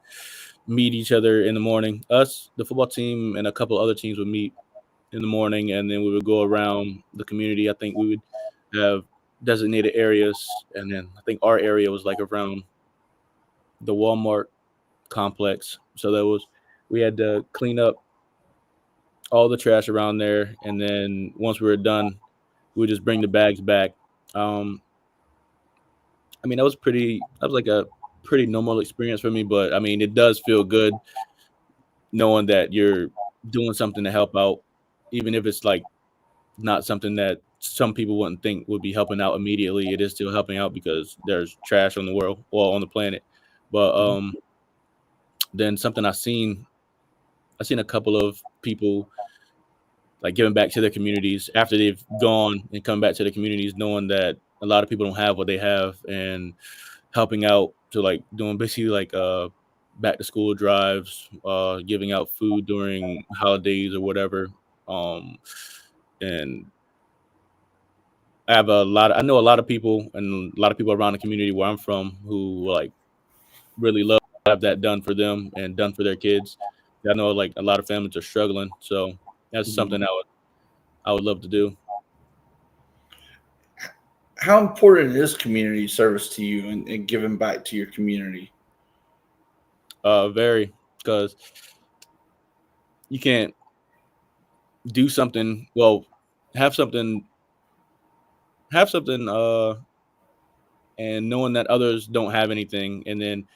meet each other in the morning. Us, the football team, and a couple other teams would meet in the morning, and then we would go around the community. I think we would have designated areas, and then I think our area was like around the Walmart complex. So we had to clean up all the trash around there, and then once we were done, we would just bring the bags back. Um, I mean, that was like a pretty normal experience for me, but I mean, it does feel good knowing that you're doing something to help out, even if it's like not something that some people wouldn't think would be helping out immediately. It is still helping out because there's trash on the world, well, on the planet. But Mhm. then something I seen a couple of people like giving back to their communities after they've gone and come back to the communities, knowing that a lot of people don't have what they have, and helping out to like doing basically like back to school drives, giving out food during holidays or whatever. Um, and I know a lot of people and a lot of people around the community where I'm from who like really love to have that done for them and done for their kids. I know like a lot of families are struggling, so that's Mhm. something I would love to do. How important is community service to you and giving back to your community? Very, because you can't do something. Well, have something, have something, and knowing that others don't have anything, and then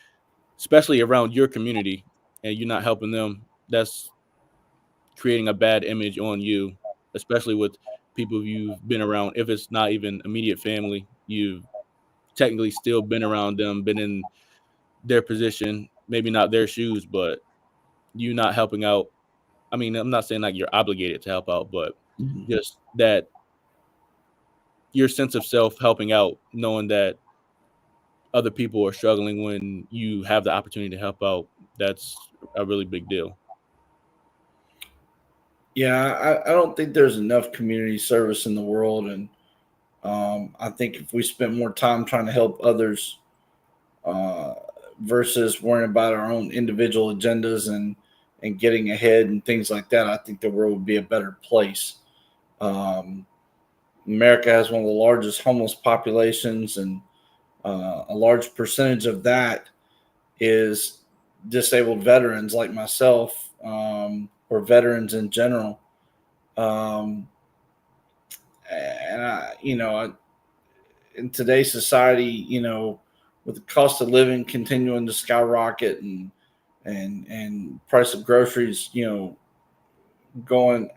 especially around your community, and you're not helping them. That's creating a bad image on you, especially with people you've been around. If it's not even immediate family, you've technically still been around them, been in their position, maybe not their shoes, but you not helping out. I mean, I'm not saying like you're obligated to help out, but Mhm. just that your sense of self helping out, knowing that other people are struggling when you have the opportunity to help out, that's a really big deal. Yeah, I don't think there's enough community service in the world, and I think if we spent more time trying to help others uh, versus worrying about our own individual agendas and getting ahead and things like that, I think the world would be a better place. Um, America has one of the largest homeless populations, and a large percentage of that is disabled veterans like myself, or veterans in general. Um, and in today's society, with the cost of living continuing to skyrocket and price of groceries, going,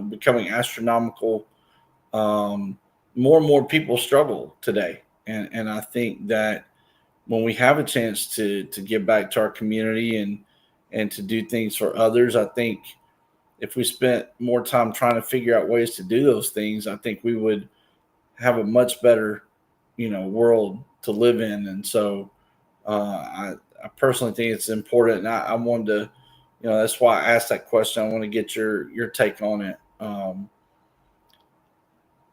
becoming astronomical, um, more and more people struggle today. And I think that when we have a chance to give back to our community and to do things for others, I think if we spent more time trying to figure out ways to do those things, I think we would have a much better, world to live in. And so I personally think it's important. And I wanted to, that's why I asked that question. I want to get your take on it.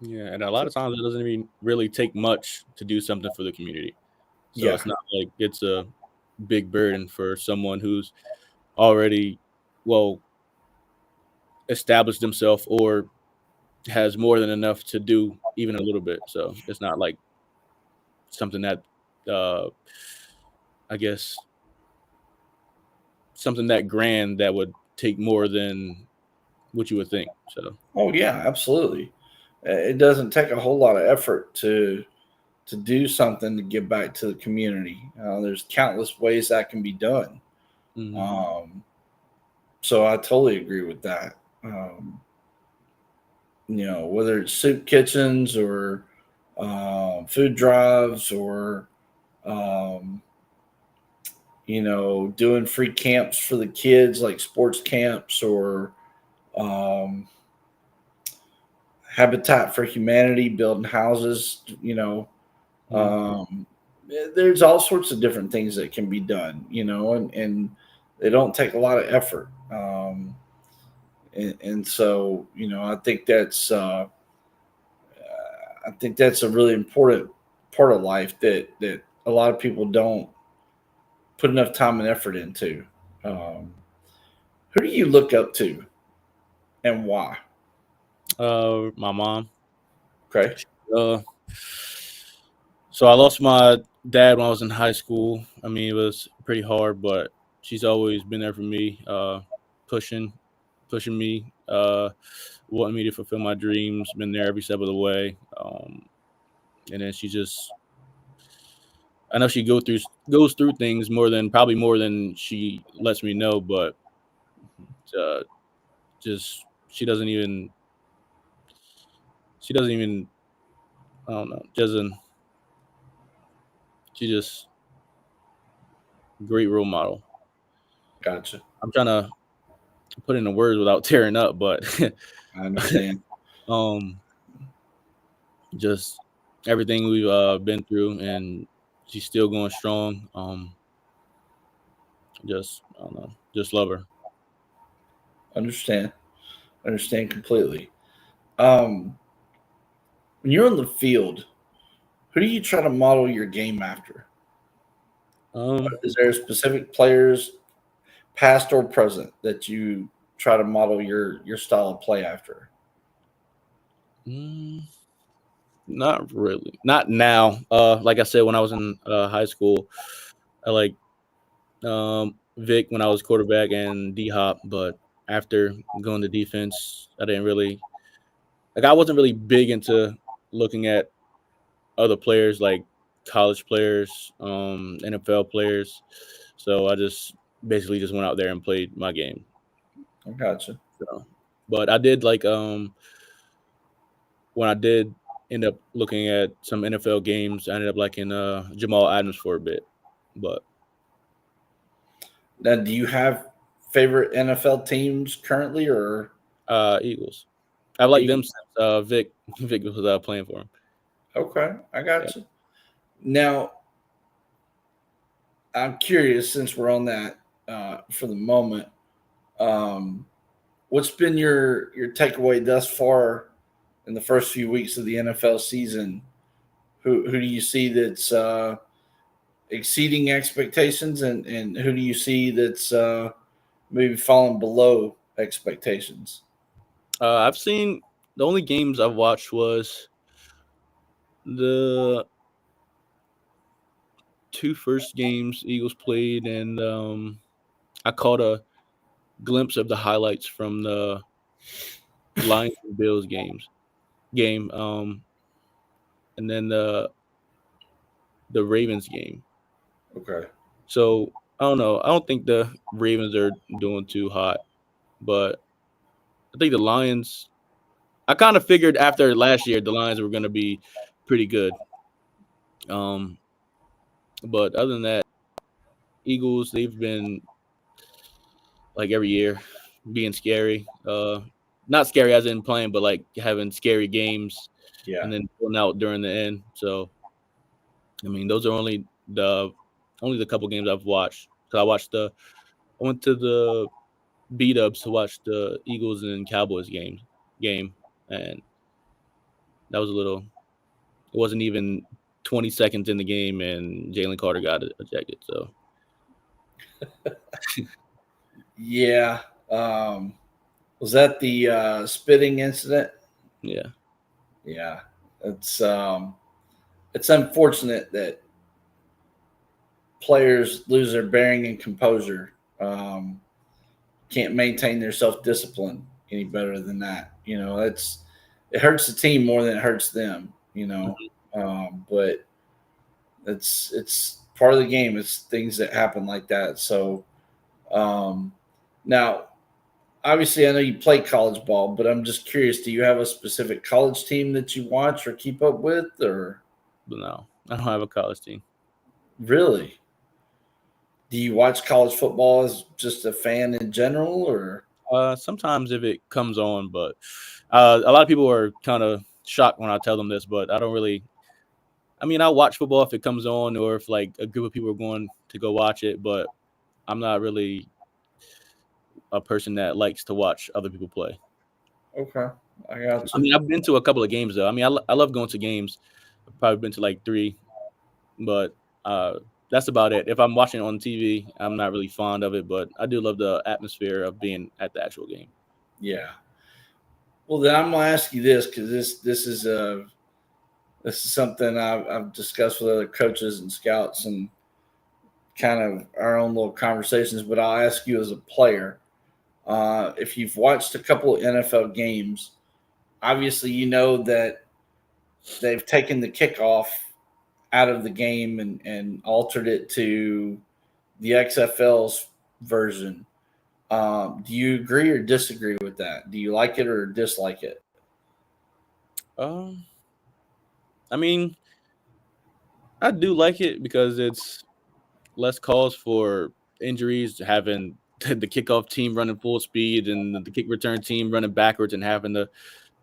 Yeah, and a lot of times it doesn't even really take much to do something for the community. So Yeah. it's not like it's a big burden for someone who's already well established themselves or has more than enough to do even a little bit. So it's not like something that uh I guess something that grand that would take more than what you would think. So Oh yeah, absolutely. It doesn't take a whole lot of effort to do something to give back to the community. There's countless ways that can be done. mhm. Um, so I totally agree with that. Um, whether it's soup kitchens or food drives or um, doing free camps for the kids like sports camps or um, Habitat for Humanity building houses. Mhm. Um, there's all sorts of different things that can be done, and they don't take a lot of effort. And so, I think that's a really important part of life that a lot of people don't put enough time and effort into. Um, who do you look up to and why? My mom. Okay. So I lost my dad when I was in high school. I mean, it was pretty hard, but she's always been there for me, pushing, pushing me, wanting me to fulfill my dreams. Been there every step of the way. And then she just, I know she goes through things probably more than she lets me know, but uh, just she doesn't even I don't know, doesn't she just great role model. Gotcha. I'm trying to put in the words without tearing up, but I understand. um, just everything we've been through, and she's still going strong. Just I don't know, just love her. Understand. Understand completely. Um, when you're on the field, who do you try to model your game after? Um, Is there specific players, past or present, that you try to model your style of play after? mm, Not really, not now. Like I said, when I was in high school, I like Vic when I was quarterback and D Hop, but after going to defense, I didn't really like. I wasn't really big into looking at other players like college players, NFL players. So I just basically just went out there and played my game. I gotcha. So, but I did like when I did end up looking at some NFL games, I ended up liking Jamal Adams for a bit. But Now, do you have favorite NFL teams currently, or Eagles, I like them Eagles? since Vic Vic was playing for him. Okay, I Yeah. gotcha. Now, I'm curious since we're on that for the moment. Um, what's been your takeaway thus far in the first few weeks of the NFL season? Who do you see that's exceeding expectations, and who do you see that's maybe falling below expectations? I've seen the only games I've watched was the two first games Eagles played, and I caught a glimpse of the highlights from the Lions and Bills game, and then the Ravens game. Okay, So I don't know. I don't think the Ravens are doing too hot, but I think the Lions. I kind of figured after last year the Lions were going to be pretty good. Um, but other than that, Eagles they've been like every year being scary. Not scary as in playing, but like having scary games yeah, and then pulling out during the end. So I mean, those are only the couple games I've watched. So I went to the beat ups to watch the Eagles and Cowboys game, and that was a little. It wasn't even 20 seconds in the game, and Jalen Carter got ejected. So yeah. Was that the spitting incident? yeah, Yeah, it's it's unfortunate that players lose their bearing and composure. Can't maintain their self discipline any better than that. It hurts the team more than it hurts them. Mhm. But it's part of the game. It's things that happen like that. So um, now, obviously, I know you play college ball, but I'm just curious. Do you have a specific college team that you watch or keep up with, or But no, I don't have a college team. really? Do you watch college football as just a fan in general, or Sometimes if it comes on, but a lot of people are kind of shocked when I tell them this, but I don't really. I mean, I watch football if it comes on, or if like a group of people are going to go watch it, but I'm not really a person that likes to watch other people play. okay? I got I you. mean, I've been to a couple of games though. I mean, I love going to games. I've probably been to like three, but that's about it. If I'm watching it on TV, I'm not really fond of it, but I do love the atmosphere of being at the actual game. Yeah. Well, then I'm gonna ask you this because this is This is something I've discussed with other coaches and scouts and kind of our own little conversations. But I'll ask you as a player, if you've watched a couple of NFL games, obviously you know that they've taken the kickoff out of the game and altered it to the XFL's version. Do you agree or disagree with that? Do you like it or dislike it? Um, I mean, I do like it because it's less calls for injuries, having the kickoff team running full speed and the kick return team running backwards and having to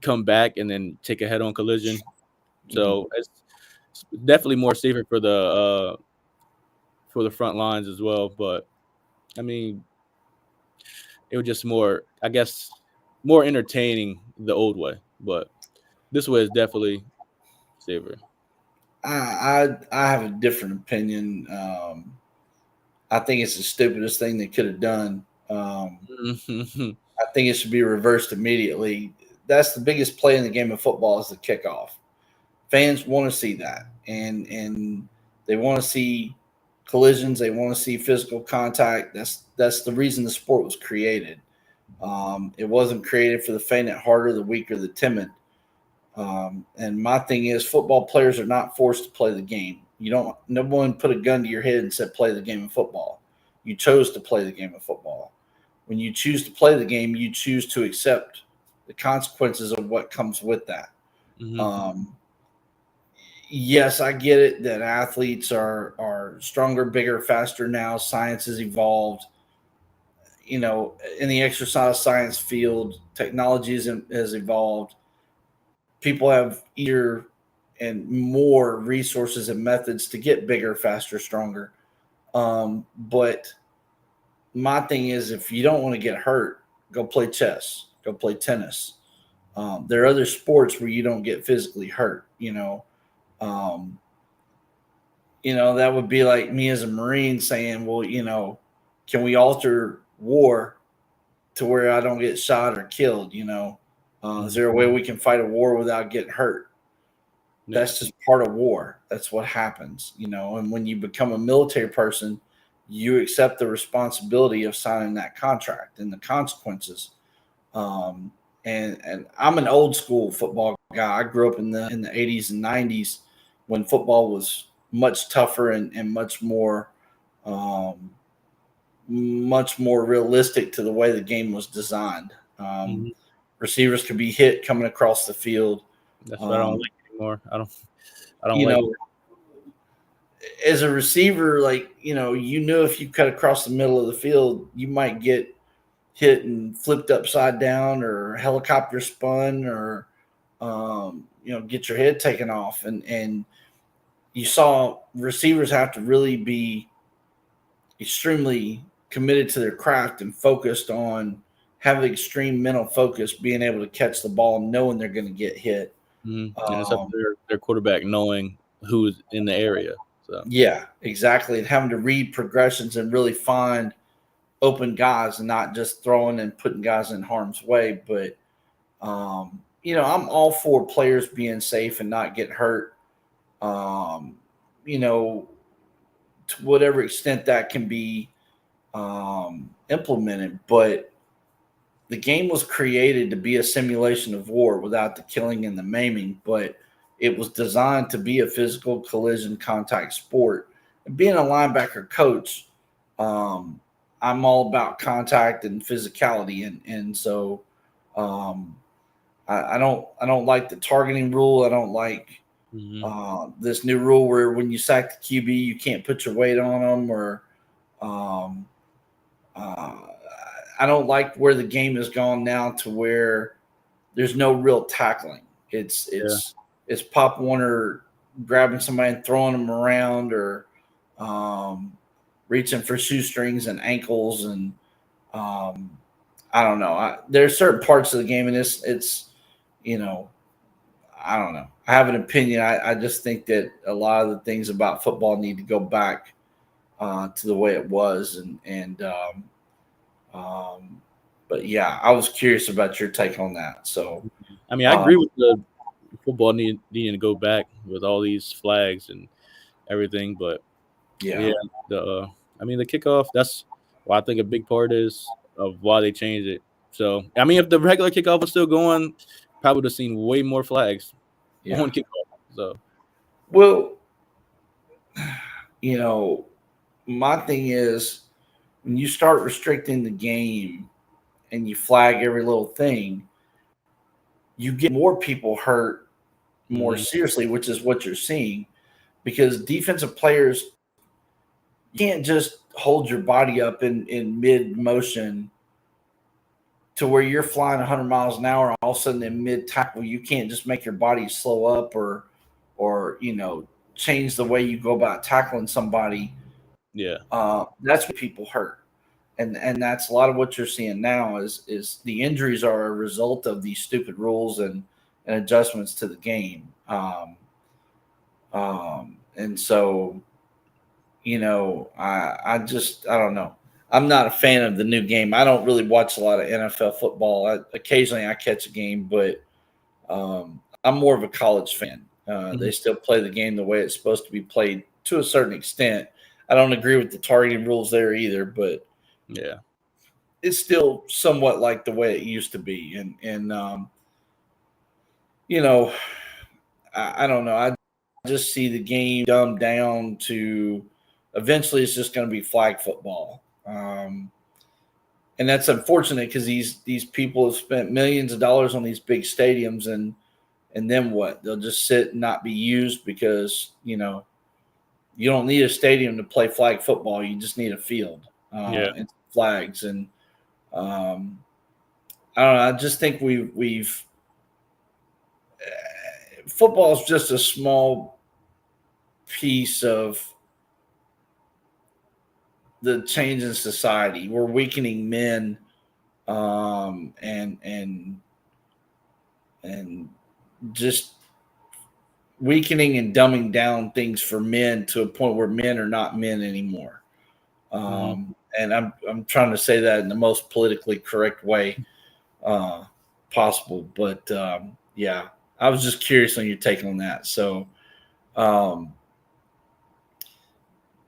come back and then take a head-on collision. Mm. So it's definitely more safer for the front lines as well. But I mean, it was just more, I guess, more entertaining the old way. But this way is definitely safer. I have a different opinion. I think it's the stupidest thing they could have done. Mhm. I think it should be reversed immediately. That's the biggest play in the game of football is the kickoff. Fans want to see that, and they want to see collisions. They want to see physical contact. That's the reason the sport was created. It wasn't created for the faint at heart or the weak or the timid. And my thing is, football players are not forced to play the game. You don't. No one put a gun to your head and said play the game of football. You chose to play the game of football. When you choose to play the game, you choose to accept the consequences of what comes with that. Mhm. Um, yes, I get it that athletes are stronger, bigger, faster now. Science has evolved. In the exercise science field, technology has evolved. People have easier and more resources and methods to get bigger, faster, stronger. But my thing is, if you don't want to get hurt, go play chess, go play tennis. There are other sports where you don't get physically hurt. Um, that would be like me as a Marine saying, well, can we alter war to where I don't get shot or killed? Is Mhm. there a way we can fight a war without getting hurt? Yeah. That's just part of war. That's what happens. And when you become a military person, you accept the responsibility of signing that contract and the consequences. Um, and I'm an old school football guy. I grew up in the 80s and 90s when football was much tougher and um, much more realistic to the way the game was designed. Mhm. Receivers could be hit coming across the field. That's what I don't Um, like anymore. I don't you like. know, as a receiver, like you knew if you cut across the middle of the field, you might get hit and flipped upside down, or helicopter spun, or get your head taken off. And you saw receivers have to really be extremely committed to their craft and focused on having extreme mental focus, being able to catch the ball, knowing they're going to get hit. Mhm. And it's up to Um, their quarterback knowing who's in the area. So. yeah, exactly. And having to read progressions and really find open guys and not just throwing and putting guys in harm's way. But I'm all for players being safe and not getting hurt. Um, you know, to whatever extent that can be implemented, but the game was created to be a simulation of war without the killing and the maiming, but it was designed to be a physical collision contact sport. And being a linebacker coach, um, I'm all about contact and physicality, and so um, I don't like the targeting rule. I don't like Mhm. this new rule where when you sack the QB, you can't put your weight on them, or um, uh, I don't like where the game has gone now to where there's no real tackling. It's Yeah. it's it's Pop Warner grabbing somebody and throwing them around, or um, reaching for shoestrings and ankles, and um, I don't know. There's certain parts of the game, and it's you know I don't know. I have an opinion. I just think that a lot of the things about football need to go back to the way it was, um, but yeah, I was curious about your take on that. So, I mean, I uh, agree with football needing to go back with all these flags and everything. But yeah, the I mean the kickoff. That's why I think a big part is of why they changed it. So I mean, if the regular kickoff was still going, probably would have seen way more flags Yeah. on kickoff. So Well, my thing is when you start restricting the game and you flag every little thing, you get more people hurt more mhm, seriously, which is what you're seeing because defensive players you can't just hold your body up in mid motion to where you're flying 100 miles an hour. All of a sudden, in mid tackle, you can't just make your body slow up or change the way you go about tackling somebody. yeah, That's when people hurt, and that's a lot of what you're seeing now is the injuries are a result of these stupid rules and adjustments to the game. And so I don't know. I'm not a fan of the new game. I don't really watch a lot of NFL football. Occasionally I catch a game, but I'm more of a college fan. They mhm, still play the game the way it's supposed to be played to a certain extent. I don't agree with the targeting rules there either, but yeah, it's still somewhat like the way it used to be. And you know, I don't know. I just see the game dumbed down to eventually it's just going to be flag football. And that's unfortunate because these people have spent millions of dollars on these big stadiums, and then what? They'll just sit and not be used because you don't need a stadium to play flag football. You just need a field yeah, and flags. And um, I don't know. I just think we've football is just a small piece of the change in society. We're weakening men, and just weakening and dumbing down things for men to a point where men are not men anymore. mhm. And I'm trying to say that in the most politically correct way uh, possible. But yeah, I was just curious on your take on that. So um,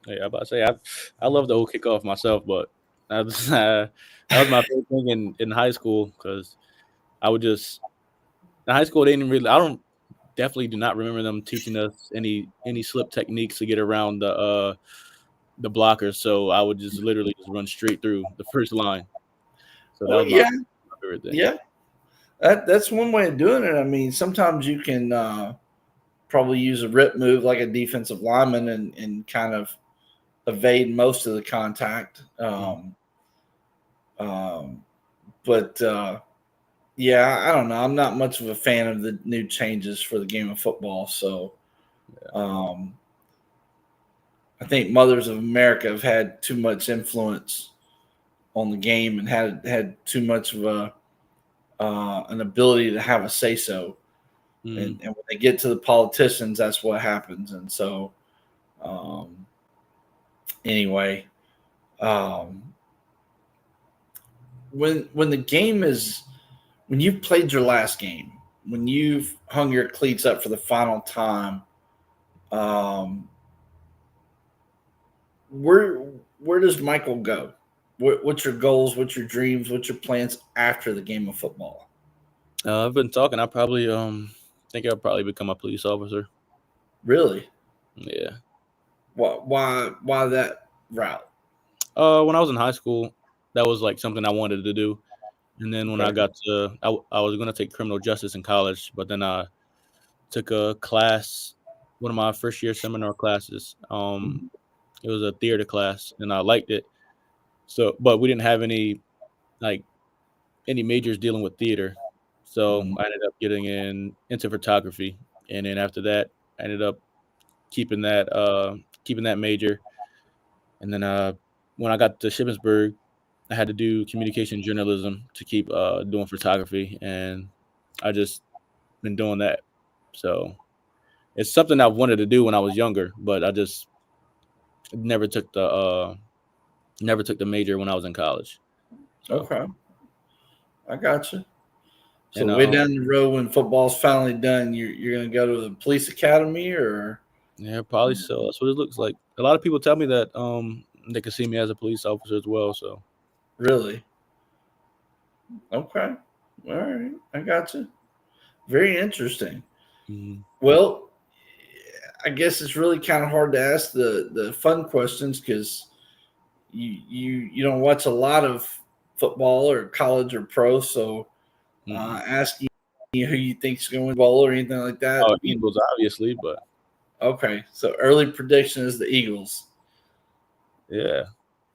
Yeah, I'm about to say I love the old kickoff myself, but that was, that was my favorite thing in high school because I would just in high school they didn't really. I don't definitely do not remember them teaching us any slip techniques to get around the blockers. So I would just literally just run straight through the first line. So that well, was my yeah, favorite thing. yeah, that's one way of doing it. I mean, sometimes you can probably use a rip move like a defensive lineman and kind of evade most of the contact. Mhm. Um, but yeah, I don't know. I'm not much of a fan of the new changes for the game of football. So um, I think Mothers of America have had too much influence on the game and had too much of a an ability to have a say so. Mhm. And when they get to the politicians, that's what happens. And so um, anyway, um, when the game is when you've played your last game, when you've hung your cleats up for the final time, um, where where does Michael go? What's your goals? What's your dreams? What's your plans after the game of football? I've been talking. I probably think I'll probably become a police officer. Really? Yeah. Why that route? When I was in high school, that was like something I wanted to do. And then when I Okay. got to, I was gonna take criminal justice in college, but then I took a class, one of my first year seminar classes. Mhm. It was a theater class, and I liked it. So, but we didn't have like any majors dealing with theater. So Mhm. I ended up getting into photography, and then after that, I ended up keeping that major. And then when I got to Shippensburg, I had to do communication journalism to keep doing photography, and I just been doing that. So it's something I wanted to do when I was younger, but I just never took the major when I was in college. So Okay, I got you. So And way down the road when football's finally done, you're gonna go to the police academy or yeah, probably so. That's what it looks like. A lot of people tell me that they can see me as a police officer as well. So really? Okay. All right. I got you. Very interesting. mhm. Well, I guess it's really kind of hard to ask the fun questions because you don't watch a lot of football or college or pro. So Mm-mm. asking you who you think's going to win the bowl or anything like that. Oh, Eagles, obviously, but Okay. So early prediction is the Eagles. yeah.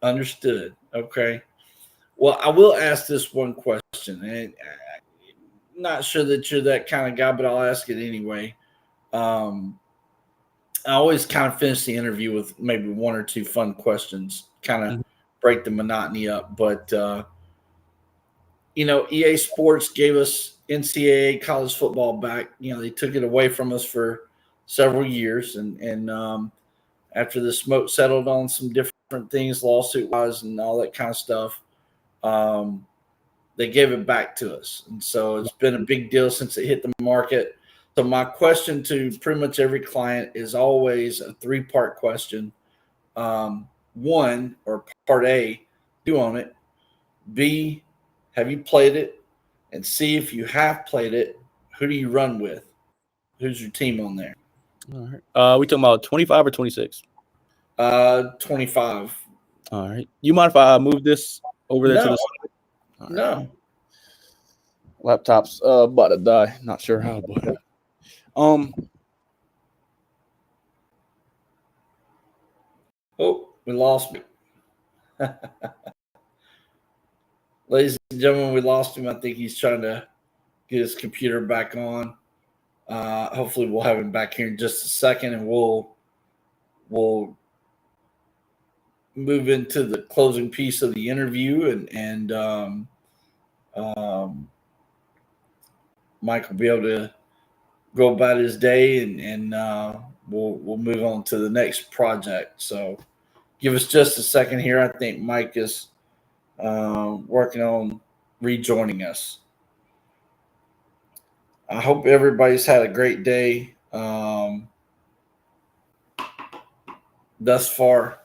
Understood. Okay. Well, I will ask this one question, and I'm not sure that you're that kind of guy, but I'll ask it anyway. Um, I always kind of finish the interview with maybe one or two fun questions, kind of Mhm. break the monotony up. But EA Sports gave us NCAA college football back. They took it away from us for several years, and after the smoke settled on some different things, lawsuit wise, and all that kind of stuff. Um, they gave it back to us. And so it's been a big deal since it hit the market. So my question to pretty much every client is always a three-part question. One, or part A, do you own it? B, have you played it? And C, if you have played it, who do you run with? Who's your team on there? All right. We talking about 25 or 26? 25. All right. You mind if I move this over there to No, the side? All right. no. Laptop's about to die. Not sure how, but um, Oh, we lost me. Ladies and gentlemen, we lost him. I think he's trying to get his computer back on. Hopefully, we'll have him back here in just a second, and we'll move into the closing piece of the interview, and Mike will be able to go about his day, and we'll move on to the next project. So, give us just a second here. I think Mike is working on rejoining us. I hope everybody's had a great day thus far.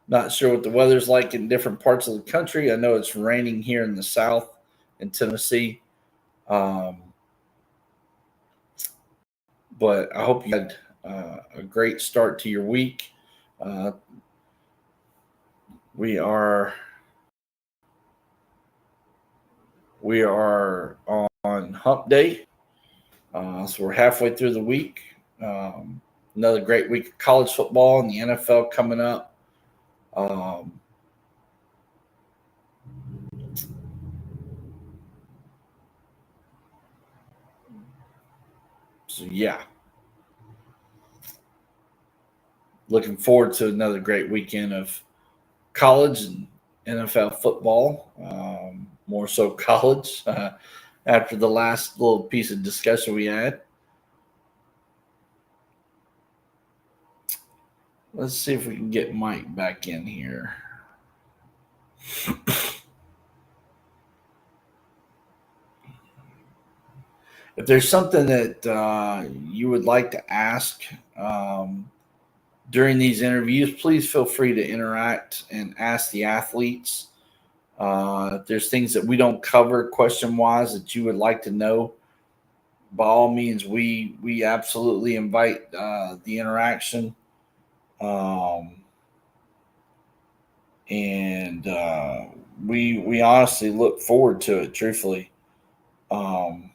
Not sure what the weather's like in different parts of the country. I know it's raining here in the South in Tennessee. Um, but I hope you had a great start to your week. Uh, we are on Hump Day, so we're halfway through the week. Another great week of college football and the NFL coming up. Um, so yeah, looking forward to another great weekend of college and NFL football, more so college, after the last little piece of discussion we had. Let's see if we can get Mike back in here. If there's something that you would like to ask during these interviews, please feel free to interact and ask the athletes. If there's things that we don't cover question wise that you would like to know, by all means, we absolutely invite the interaction, um, and we honestly look forward to it. Truthfully, um,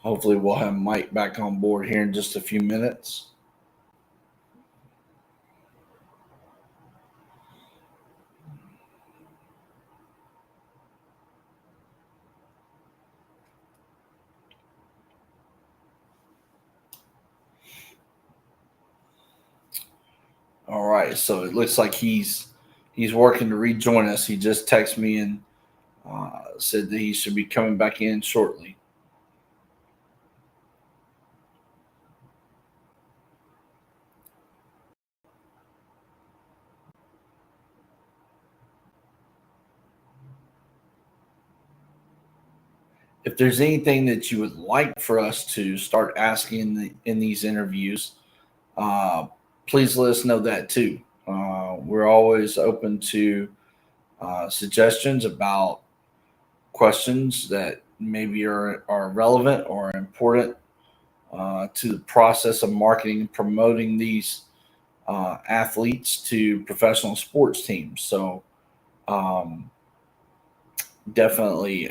Hopefully, we'll have Mike back on board here in just a few minutes. All right, so it looks like he's working to rejoin us. He just texted me and said that he should be coming back in shortly. If there's anything that you would like for us to start asking in these interviews, uh, please let us know that too. We're always open to suggestions about questions that maybe are relevant or important to the process of marketing and promoting these athletes to professional sports teams. So um, definitely,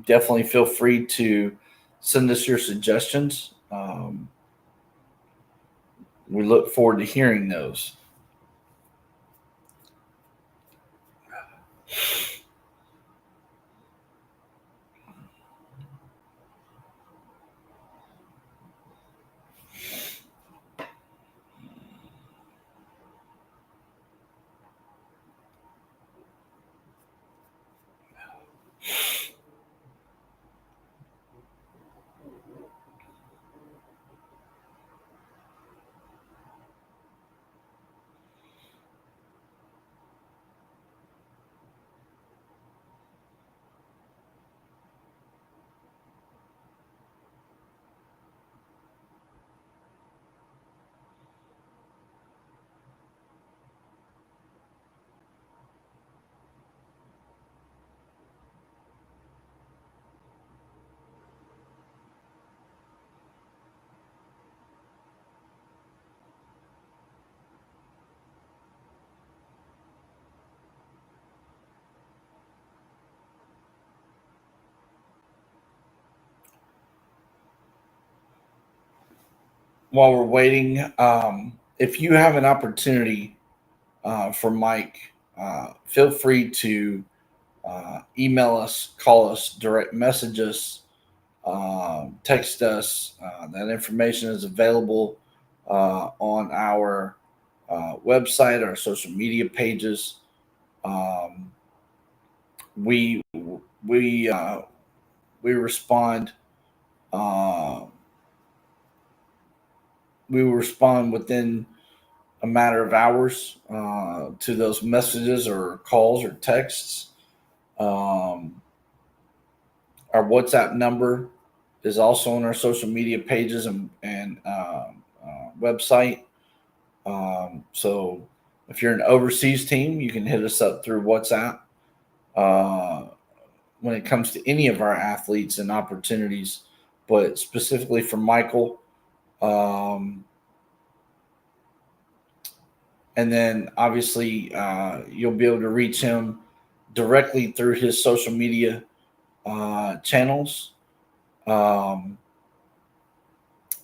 definitely feel free to send us your suggestions. We look forward to hearing those. While we're waiting, if you have an opportunity for Mike, feel free to email us, call us, direct message us, text us. That information is available on our website, our social media pages. Um, we we uh, we respond. Uh, we will respond within a matter of hours to those messages or calls or texts. Um, our WhatsApp number is also on our social media pages and website. So if you're an overseas team, you can hit us up through WhatsApp. Uh, when it comes to any of our athletes and opportunities, but specifically for Michael, um, and then obviously you'll be able to reach him directly through his social media channels. Um,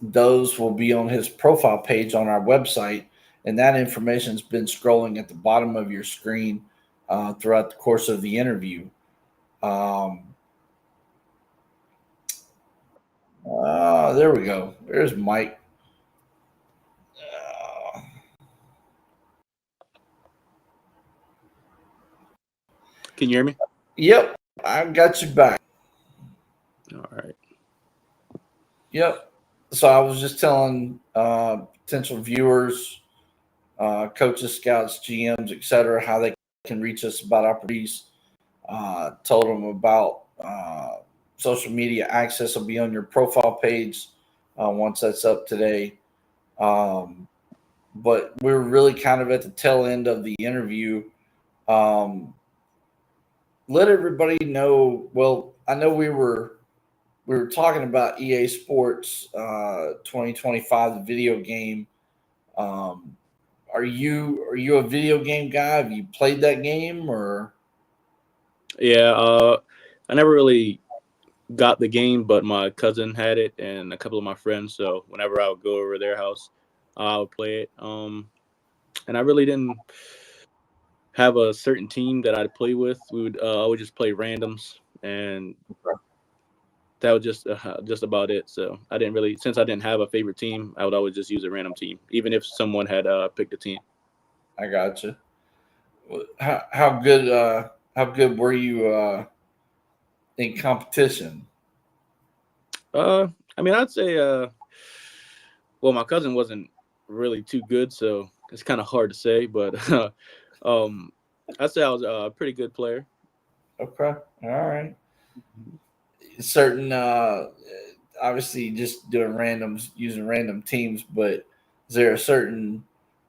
those will be on his profile page on our website, and that information has been scrolling at the bottom of your screen throughout the course of the interview. Um, there we go. There's Mike. Uh, Can you hear me? yep, I got you back. All right. Yep. So I was just telling potential viewers, coaches, scouts, GMs, etc., how they can reach us about opportunities. Told them about social media access will be on your profile page once that's up today. Um, but we're really kind of at the tail end of the interview. Um, let everybody know. Well, I know we were talking about EA Sports 2025, the video game. Um, are you a video game guy? Have you played that game or? Yeah. I never really got the game, but my cousin had it and a couple of my friends. So whenever I would go over their house, I would play it. And I really didn't have a certain team that I'd play with. We would I would just play randoms, and that was just about it. So I didn't really, since I didn't have a favorite team, I would always just use a random team, even if someone had picked a team. I got you. How good were you in competition? Uh, I mean, I'd say well, my cousin wasn't really too good, so it's kind of hard to say, but um, I'd say I was a pretty good player. Okay, all right. Certain obviously just doing randoms using random teams, but is there a certain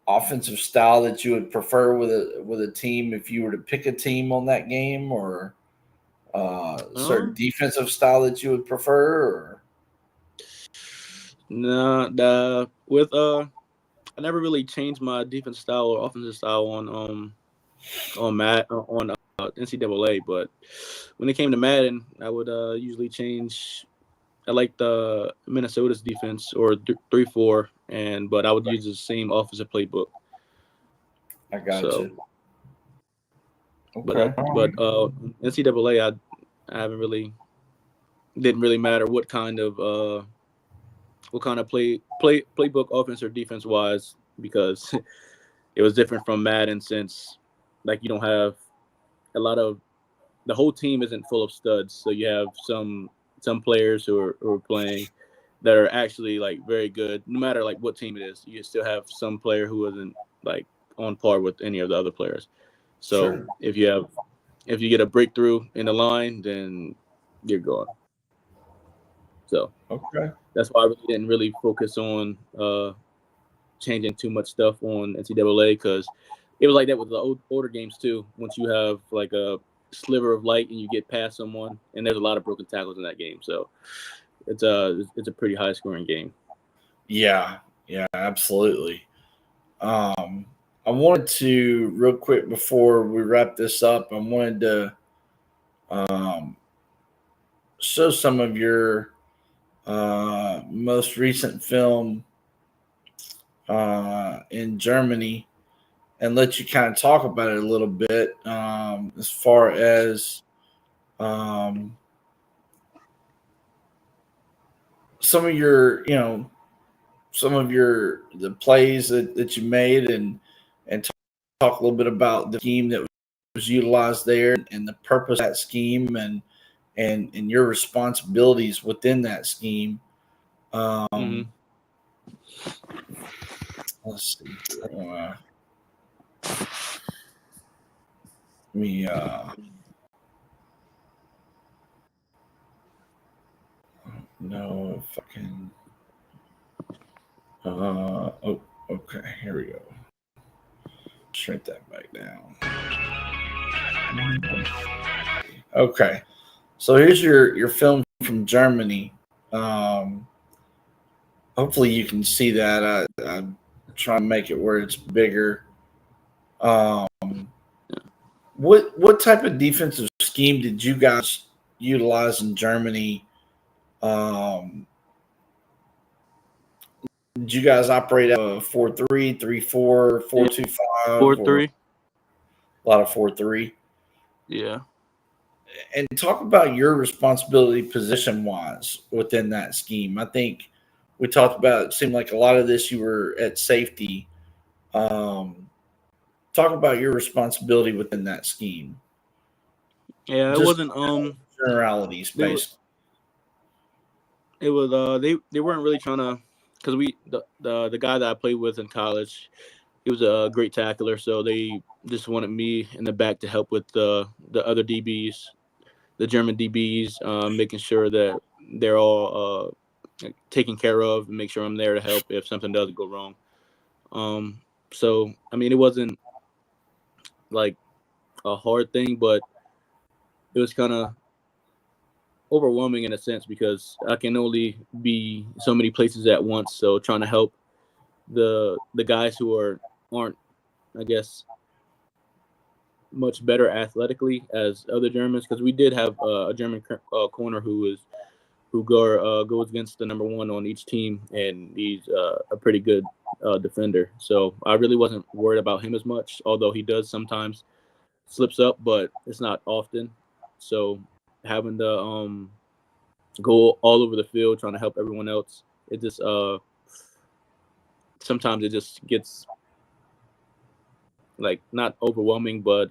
offensive style that you would prefer with a team if you were to pick a team on that game, or certain Um, defensive style that you would prefer? Or nah, with I never really changed my defense style or offensive style on NCAA, but when it came to Madden, I would usually change. I like the Minnesota's defense or 3-4, and but I would use the same offensive playbook. I got So, you. Okay, all but right. NCAA, I haven't really didn't really matter what kind of playbook offense or defense wise because it was different from Madden since like you don't have a lot of the whole team isn't full of studs, so you have some players who are playing that are actually like very good. No matter like what team it is, you still have some player who isn't like on par with any of the other players. So Sure. if you get a breakthrough in the line, then you're gone. So Okay. that's why I really didn't really focus on changing too much stuff on NCAA because it was like that with the older games too. Once you have like a sliver of light and you get past someone, and there's a lot of broken tackles in that game, so it's a pretty high scoring game. Yeah. Yeah. Absolutely. Um, I wanted to real quick before we wrap this up. I wanted to um, show some of your most recent film in Germany and let you kind of talk about it a little bit as far as um, some of your, some of your the plays that you made and talk a little bit about the scheme that was utilized there and the purpose of that scheme and your responsibilities within that scheme. Hmm. Um, let's see here. Let me know if I can. Oh, okay. Here we go. Shrink that back down. Okay. So here's your film from Germany. Um, hopefully you can see that. I'm trying to make it where it's bigger. Um, what type of defensive scheme did you guys utilize in Germany? Um, did you guys operate a 4-3, 3-4, Yeah, 4-2-5, four or three. a lot of 4-3? Yeah. And talk about your responsibility position wise within that scheme. I think we talked about it seemed like a lot of this you were at safety. Um, talk about your responsibility within that scheme. Yeah, it Just wasn't generalities, they were basically. it was they weren't really trying to because the guy that I played with in college, he was a great tackler, so they just wanted me in the back to help with the other DBs, the German DBs, making sure that they're all taken care of and make sure I'm there to help if something does go wrong. Um, so I mean, it wasn't like a hard thing, but it was kind of overwhelming in a sense because I can only be so many places at once. So trying to help the guys who aren't, I guess, much better athletically as other Germans, because we did have a German corner who goes against the number one on each team, and he's a pretty good defender. So I really wasn't worried about him as much, although he does sometimes slips up, but it's not often. So having to go all over the field trying to help everyone else, it just sometimes it just gets like not overwhelming, but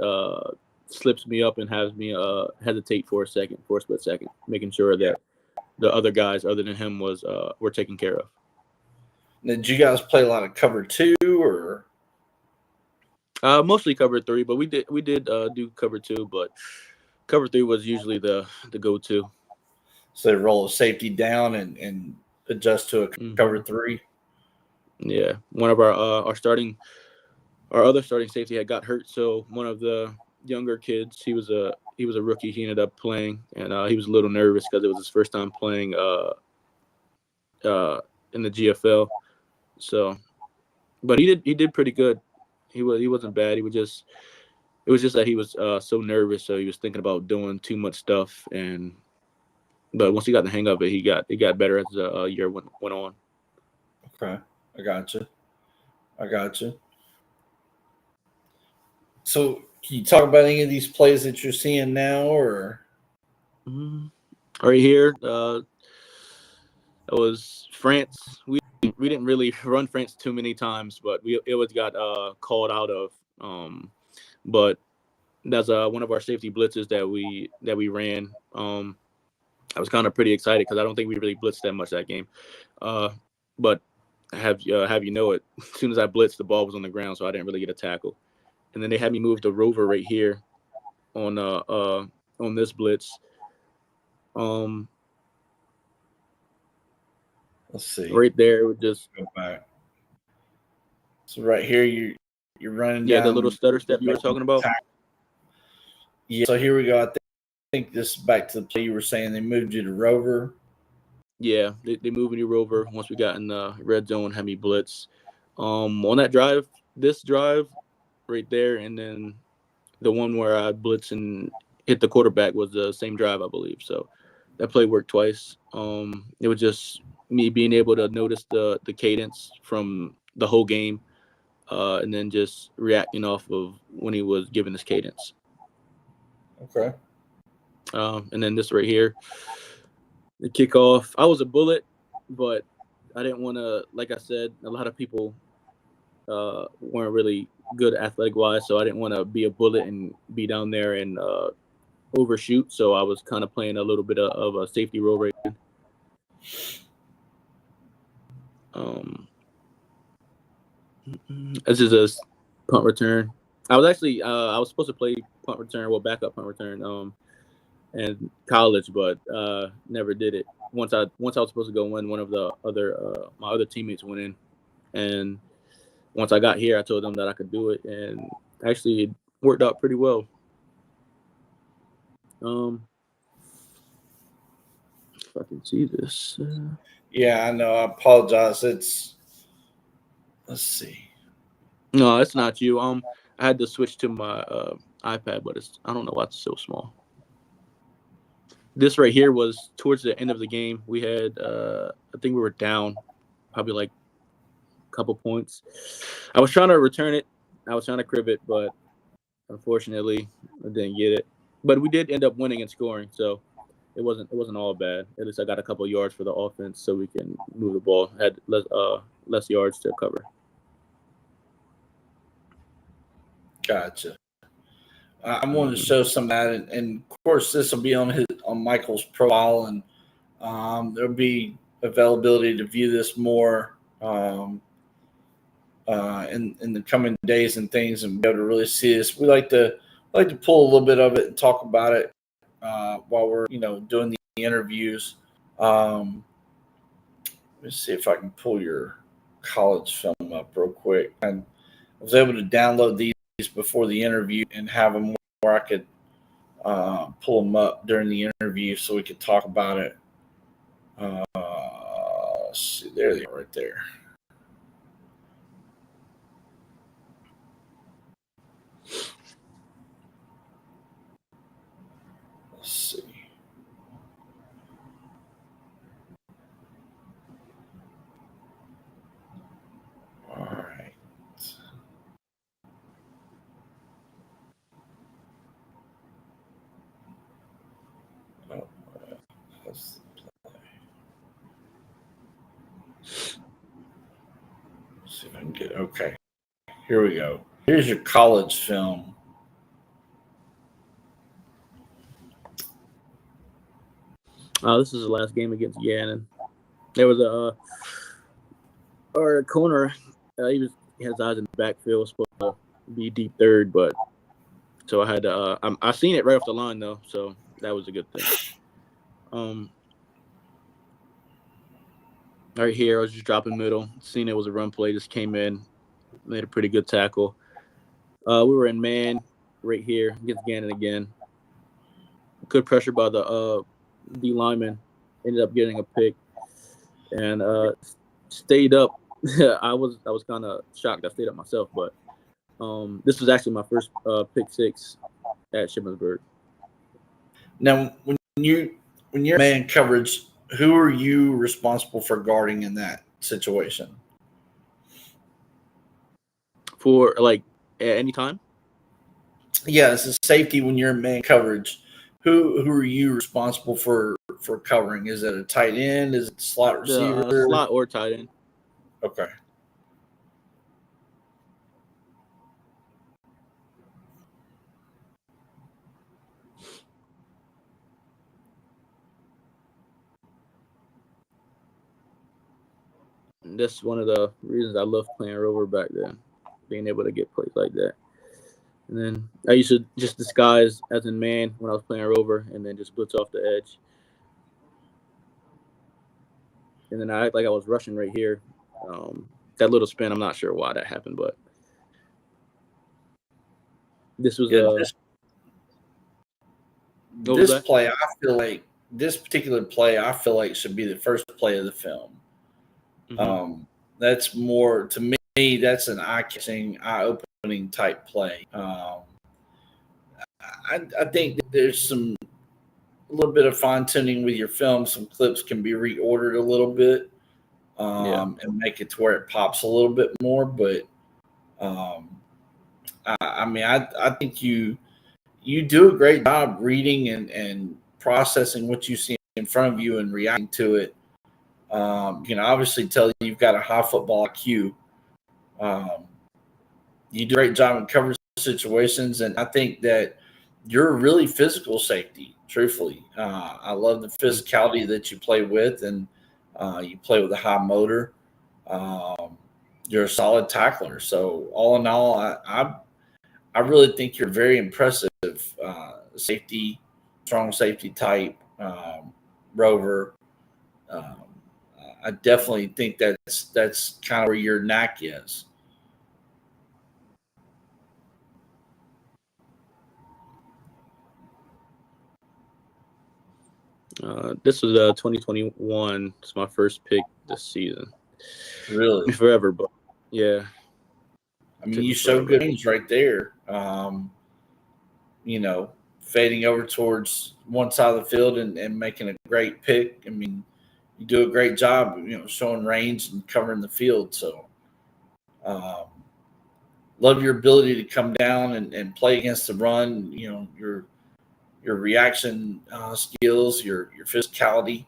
slips me up and has me hesitate for a split second, making sure that the other guys other than him were taken care of. Did you guys play a lot of cover two or? Mostly cover three, but we did do cover two, but cover three was usually the go-to. So they roll a safety down and adjust to a cover three. Yeah, one of our other starting safety had got hurt, so one of the younger kids, he was a rookie. He ended up playing, and he was a little nervous because it was his first time playing in the GFL. So, but he did pretty good. He wasn't bad. It was just that he was so nervous, so he was thinking about doing too much stuff. But once he got the hang of it, he got better as the year went on. Okay, I got you. So, can you talk about any of these plays that you're seeing now, or? Right here, it was France. We didn't really run France too many times, but it was got called out of. But that's one of our safety blitzes that we ran. I was kind of pretty excited because I don't think we really blitzed that much that game. But have you know it? As soon as I blitzed, the ball was on the ground, so I didn't really get a tackle. And then they had me move the rover right here on this blitz. Let's see. Right there, would just go back. So right here, you're running down the little stutter step you were talking about. Yeah. So here we go. I think this is back to the play you were saying. They moved you to rover. Yeah, they moved me to rover once we got in the red zone, had me blitz. On that drive, this drive right there, and then the one where I blitz and hit the quarterback was the same drive, I believe. So that play worked twice. It was just me being able to notice the cadence from the whole game, and then just reacting off of when he was giving this cadence. Okay. And then this right here, the kickoff. I was a bullet, but I didn't want to. Like I said, a lot of people weren't really good athletic wise, so I didn't want to be a bullet and be down there and overshoot. So I was kind of playing a little bit of a safety role right now. This is a punt return. I was actually I was supposed to play punt return, backup punt return, in college, but never did it. Once I was supposed to go in, one of the other my other teammates went in, and once I got here, I told them that I could do it, and actually it worked out pretty well. If I can see this. Yeah, I know. I apologize. Let's see. No, it's not you. I had to switch to my iPad, but I don't know why it's so small. This right here was towards the end of the game. We had I think we were down probably like a couple points. I was trying to return it. I was trying to crib it, but unfortunately I didn't get it. But we did end up winning and scoring, so it wasn't all bad. At least I got a couple of yards for the offense, so we can move the ball. Had less yards to cover. Gotcha. I wanted to show some of that, and of course, this will be on Michael's profile, and there'll be availability to view this more in the coming days and things, and be able to really see this. We like to pull a little bit of it and talk about it while we're doing the interviews. Let's see if I can pull your college film up real quick. And I was able to download these before the interview and have them where I could pull them up during the interview so we could talk about it. Let's see, there they are right there. Let's see. All right. Oh, let's see if I can get. Okay. Here we go. Here's your college film. This is the last game against Gannon. There was a corner. He has eyes in the backfield. Was supposed to be deep third, but so I had to. I seen it right off the line though, so that was a good thing. Right here, I was just dropping middle. Seen it was a run play. Just came in, made a pretty good tackle. We were in man right here against Gannon again. Good pressure by the D lineman. Ended up getting a pick and stayed up. I was kind of shocked. I stayed up myself, but this was actually my first pick six at Shippensburg. Now, when you're man coverage, who are you responsible for guarding in that situation? For like at any time? Yeah, it's a safety when you're in man coverage. Who are you responsible for covering? Is it a tight end? Is it a slot receiver? The slot or tight end. Okay. That's one of the reasons I loved playing Rover back then, being able to get plays like that. And then I used to just disguise as a man when I was playing Rover, and then just blitz off the edge. And then I act like I was rushing right here. That little spin, I'm not sure why that happened, but this was this play. I feel like this particular play, I feel like should be the first play of the film. Mm-hmm. That's more to me. That's an eye-catching, eye-opening type play. I think that there's a little bit of fine tuning with your film. Some clips can be reordered a little bit and make it to where it pops a little bit more. But I think you do a great job reading and processing what you see in front of you and reacting to it. You can obviously tell you've got a high football IQ. You do a great job in coverage situations, and I think that you're a really physical safety, truthfully. I love the physicality that you play with, and you play with a high motor. You're a solid tackler. So all in all, I really think you're very impressive safety, strong safety type, rover. Um, I definitely think that's kind of where your knack is. This was 2021. It's my first pick this season. Really? Forever, but yeah. I mean, you show good range right there. Fading over towards one side of the field and making a great pick. I mean, you do a great job, showing range and covering the field. So, love your ability to come down and play against the run. Your reaction skills, your physicality.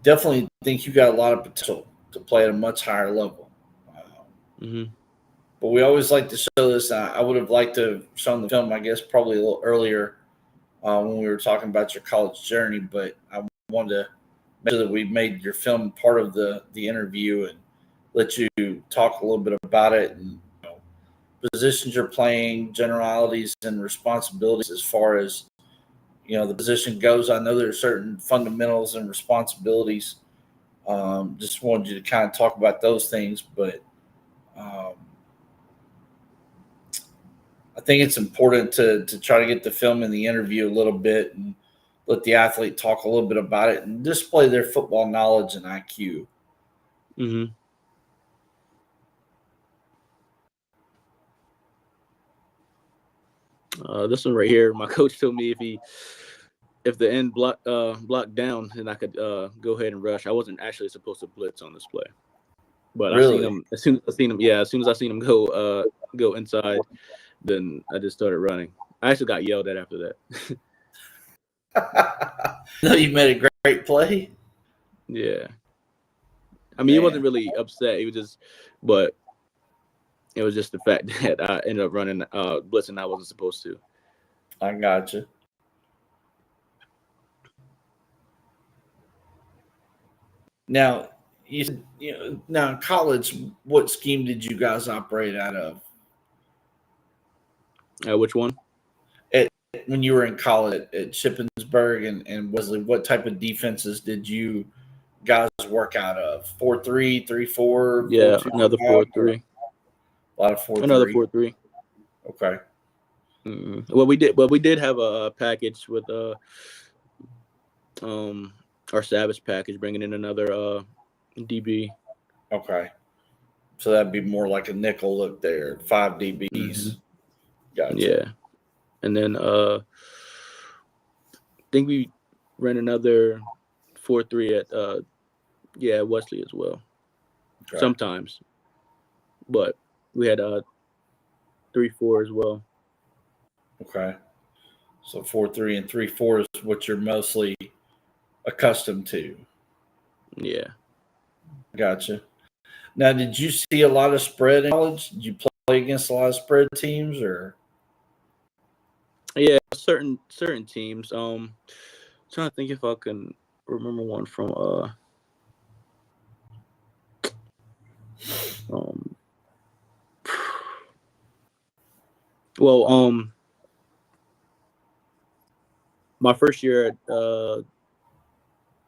Definitely think you got a lot of potential to play at a much higher level. Mm-hmm. But we always like to show this. I would have liked to have shown the film, I guess, probably a little earlier when we were talking about your college journey. But I wanted to make sure that we made your film part of the interview and let you talk a little bit about it and positions you're playing, generalities and responsibilities as far as the position goes. I know there are certain fundamentals and responsibilities. Just wanted you to kind of talk about those things, but I think it's important to try to get the film in the interview a little bit and let the athlete talk a little bit about it and display their football knowledge and IQ. Mm-hmm. This one right here, my coach told me if the end blocked down, then I could go ahead and rush. I wasn't actually supposed to blitz on this play, but I seen Really? him as soon as I seen him. Yeah, as soon as I seen him go inside, then I just started running. I actually got yelled at after that. No, you made a great play. Yeah, I mean, he wasn't Man, really upset. He was just, but it was just the fact that I ended up running blitzing I wasn't supposed to. I got you. Now, now in college, what scheme did you guys operate out of? Which one? At, when you were in college at Shippensburg and Wesley, what type of defenses did you guys work out of? 4-3, 3-4, four Yeah, two another five, four or three. a lot of four Another three? 4-3. Okay, Well, we did have a package with um our Savage package, bringing in another DB. okay. So that'd be more like a nickel look there. Five Hmm. DBs. Gotcha. Yeah, and then I think we ran another 4-3 at Wesley as well. Okay. Sometimes, but we had 3-4 as well. Okay. So 4-3 and 3-4 is what you're mostly accustomed to. Yeah, Gotcha. Now, did you see a lot of spread in college? Did you play against a lot of spread teams, or yeah. Certain teams. Trying to think if I can remember one from um well my first year at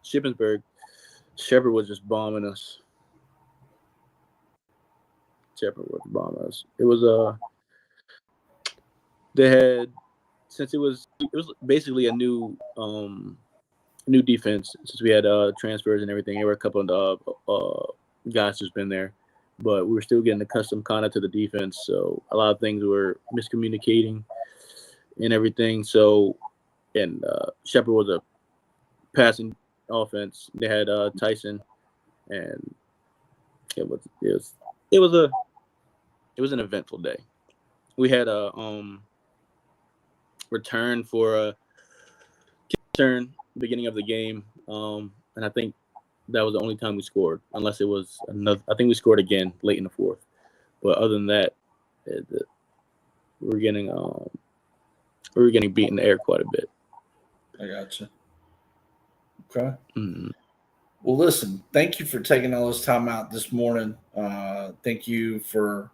Shippensburg, Shepard was just bombing us. Shepard was bombing us. It was they had since it was basically a new defense since we had transfers and everything. There were a couple of guys who's been there, but we were still getting accustomed kind of to the defense. So a lot of things were miscommunicating and everything. So and Shepard was a passing offense. They had Tyson, and it was it was it was a it was an eventful day. We had a return for a turn beginning of the game, and I think that was the only time we scored, unless it was another. I think we scored again late in the fourth, but other than that, it, we were getting beat in the air quite a bit. I gotcha. Okay. Mm. Well, listen, thank you for taking all this time out this morning. Thank you for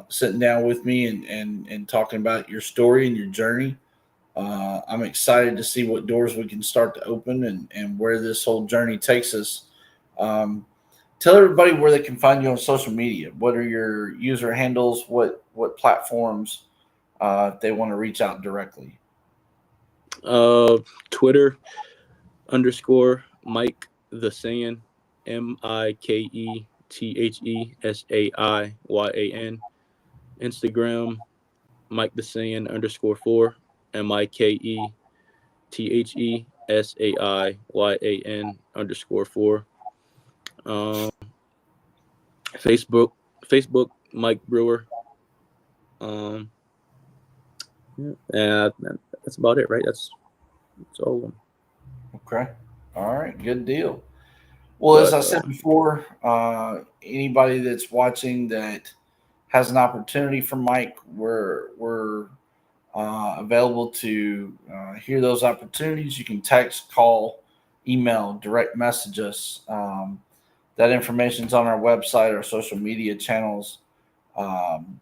sitting down with me and talking about your story and your journey. I'm excited to see what doors we can start to open and where this whole journey takes us. Um, Tell everybody where they can find you on social media. What are your user handles? What platforms if they want to reach out directly? Uh, Twitter _Mike the Saiyan, MikeThesaiyan. Instagram Mike the Saiyan _4, MikeThesaiyan _4. Facebook Mike Brewer. Um, and that's about it, right? That's all of them. Okay. All right. Good deal. Well, as But I said before, anybody that's watching that has an opportunity for Mike, we're available to hear those opportunities. You can text, call, email, direct message us. That information is on our website, our social media channels. Um,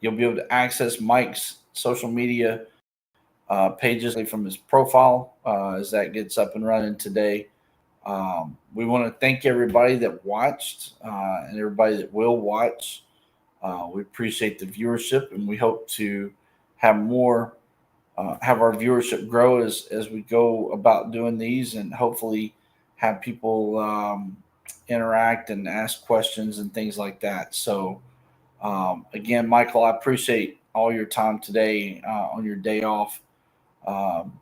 you'll be able to access Mike's social media pages from his profile as that gets up and running today. We want to thank everybody that watched and everybody that will watch. We appreciate the viewership, and we hope to have more, have our viewership grow as we go about doing these, and hopefully have people interact and ask questions and things like that. So, again, Michael, I appreciate all your time today on your day off. Um,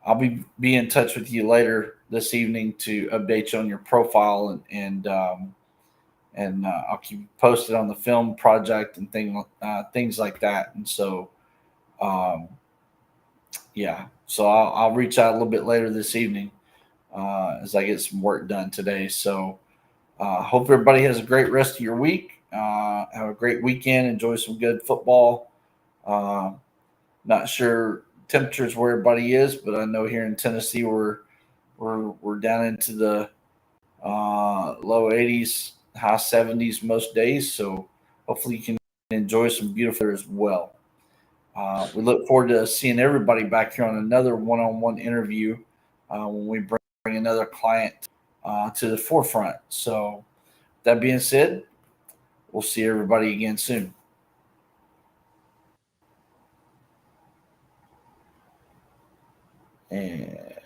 I'll be in touch with you later this evening to update you on your profile and I'll keep you posted on the film project and things like that. And so, um, yeah, so I'll reach out a little bit later this evening as I get some work done today. So, hope everybody has a great rest of your week. Have a great weekend. Enjoy some good football. Uh, Not sure temperatures where everybody is, but I know here in Tennessee we're down into the low 80s, high 70s most days. So hopefully you can enjoy some beautiful weather as well. We look forward to seeing everybody back here on another one-on-one interview when we bring another client to the forefront. So that being said, we'll see everybody again soon. And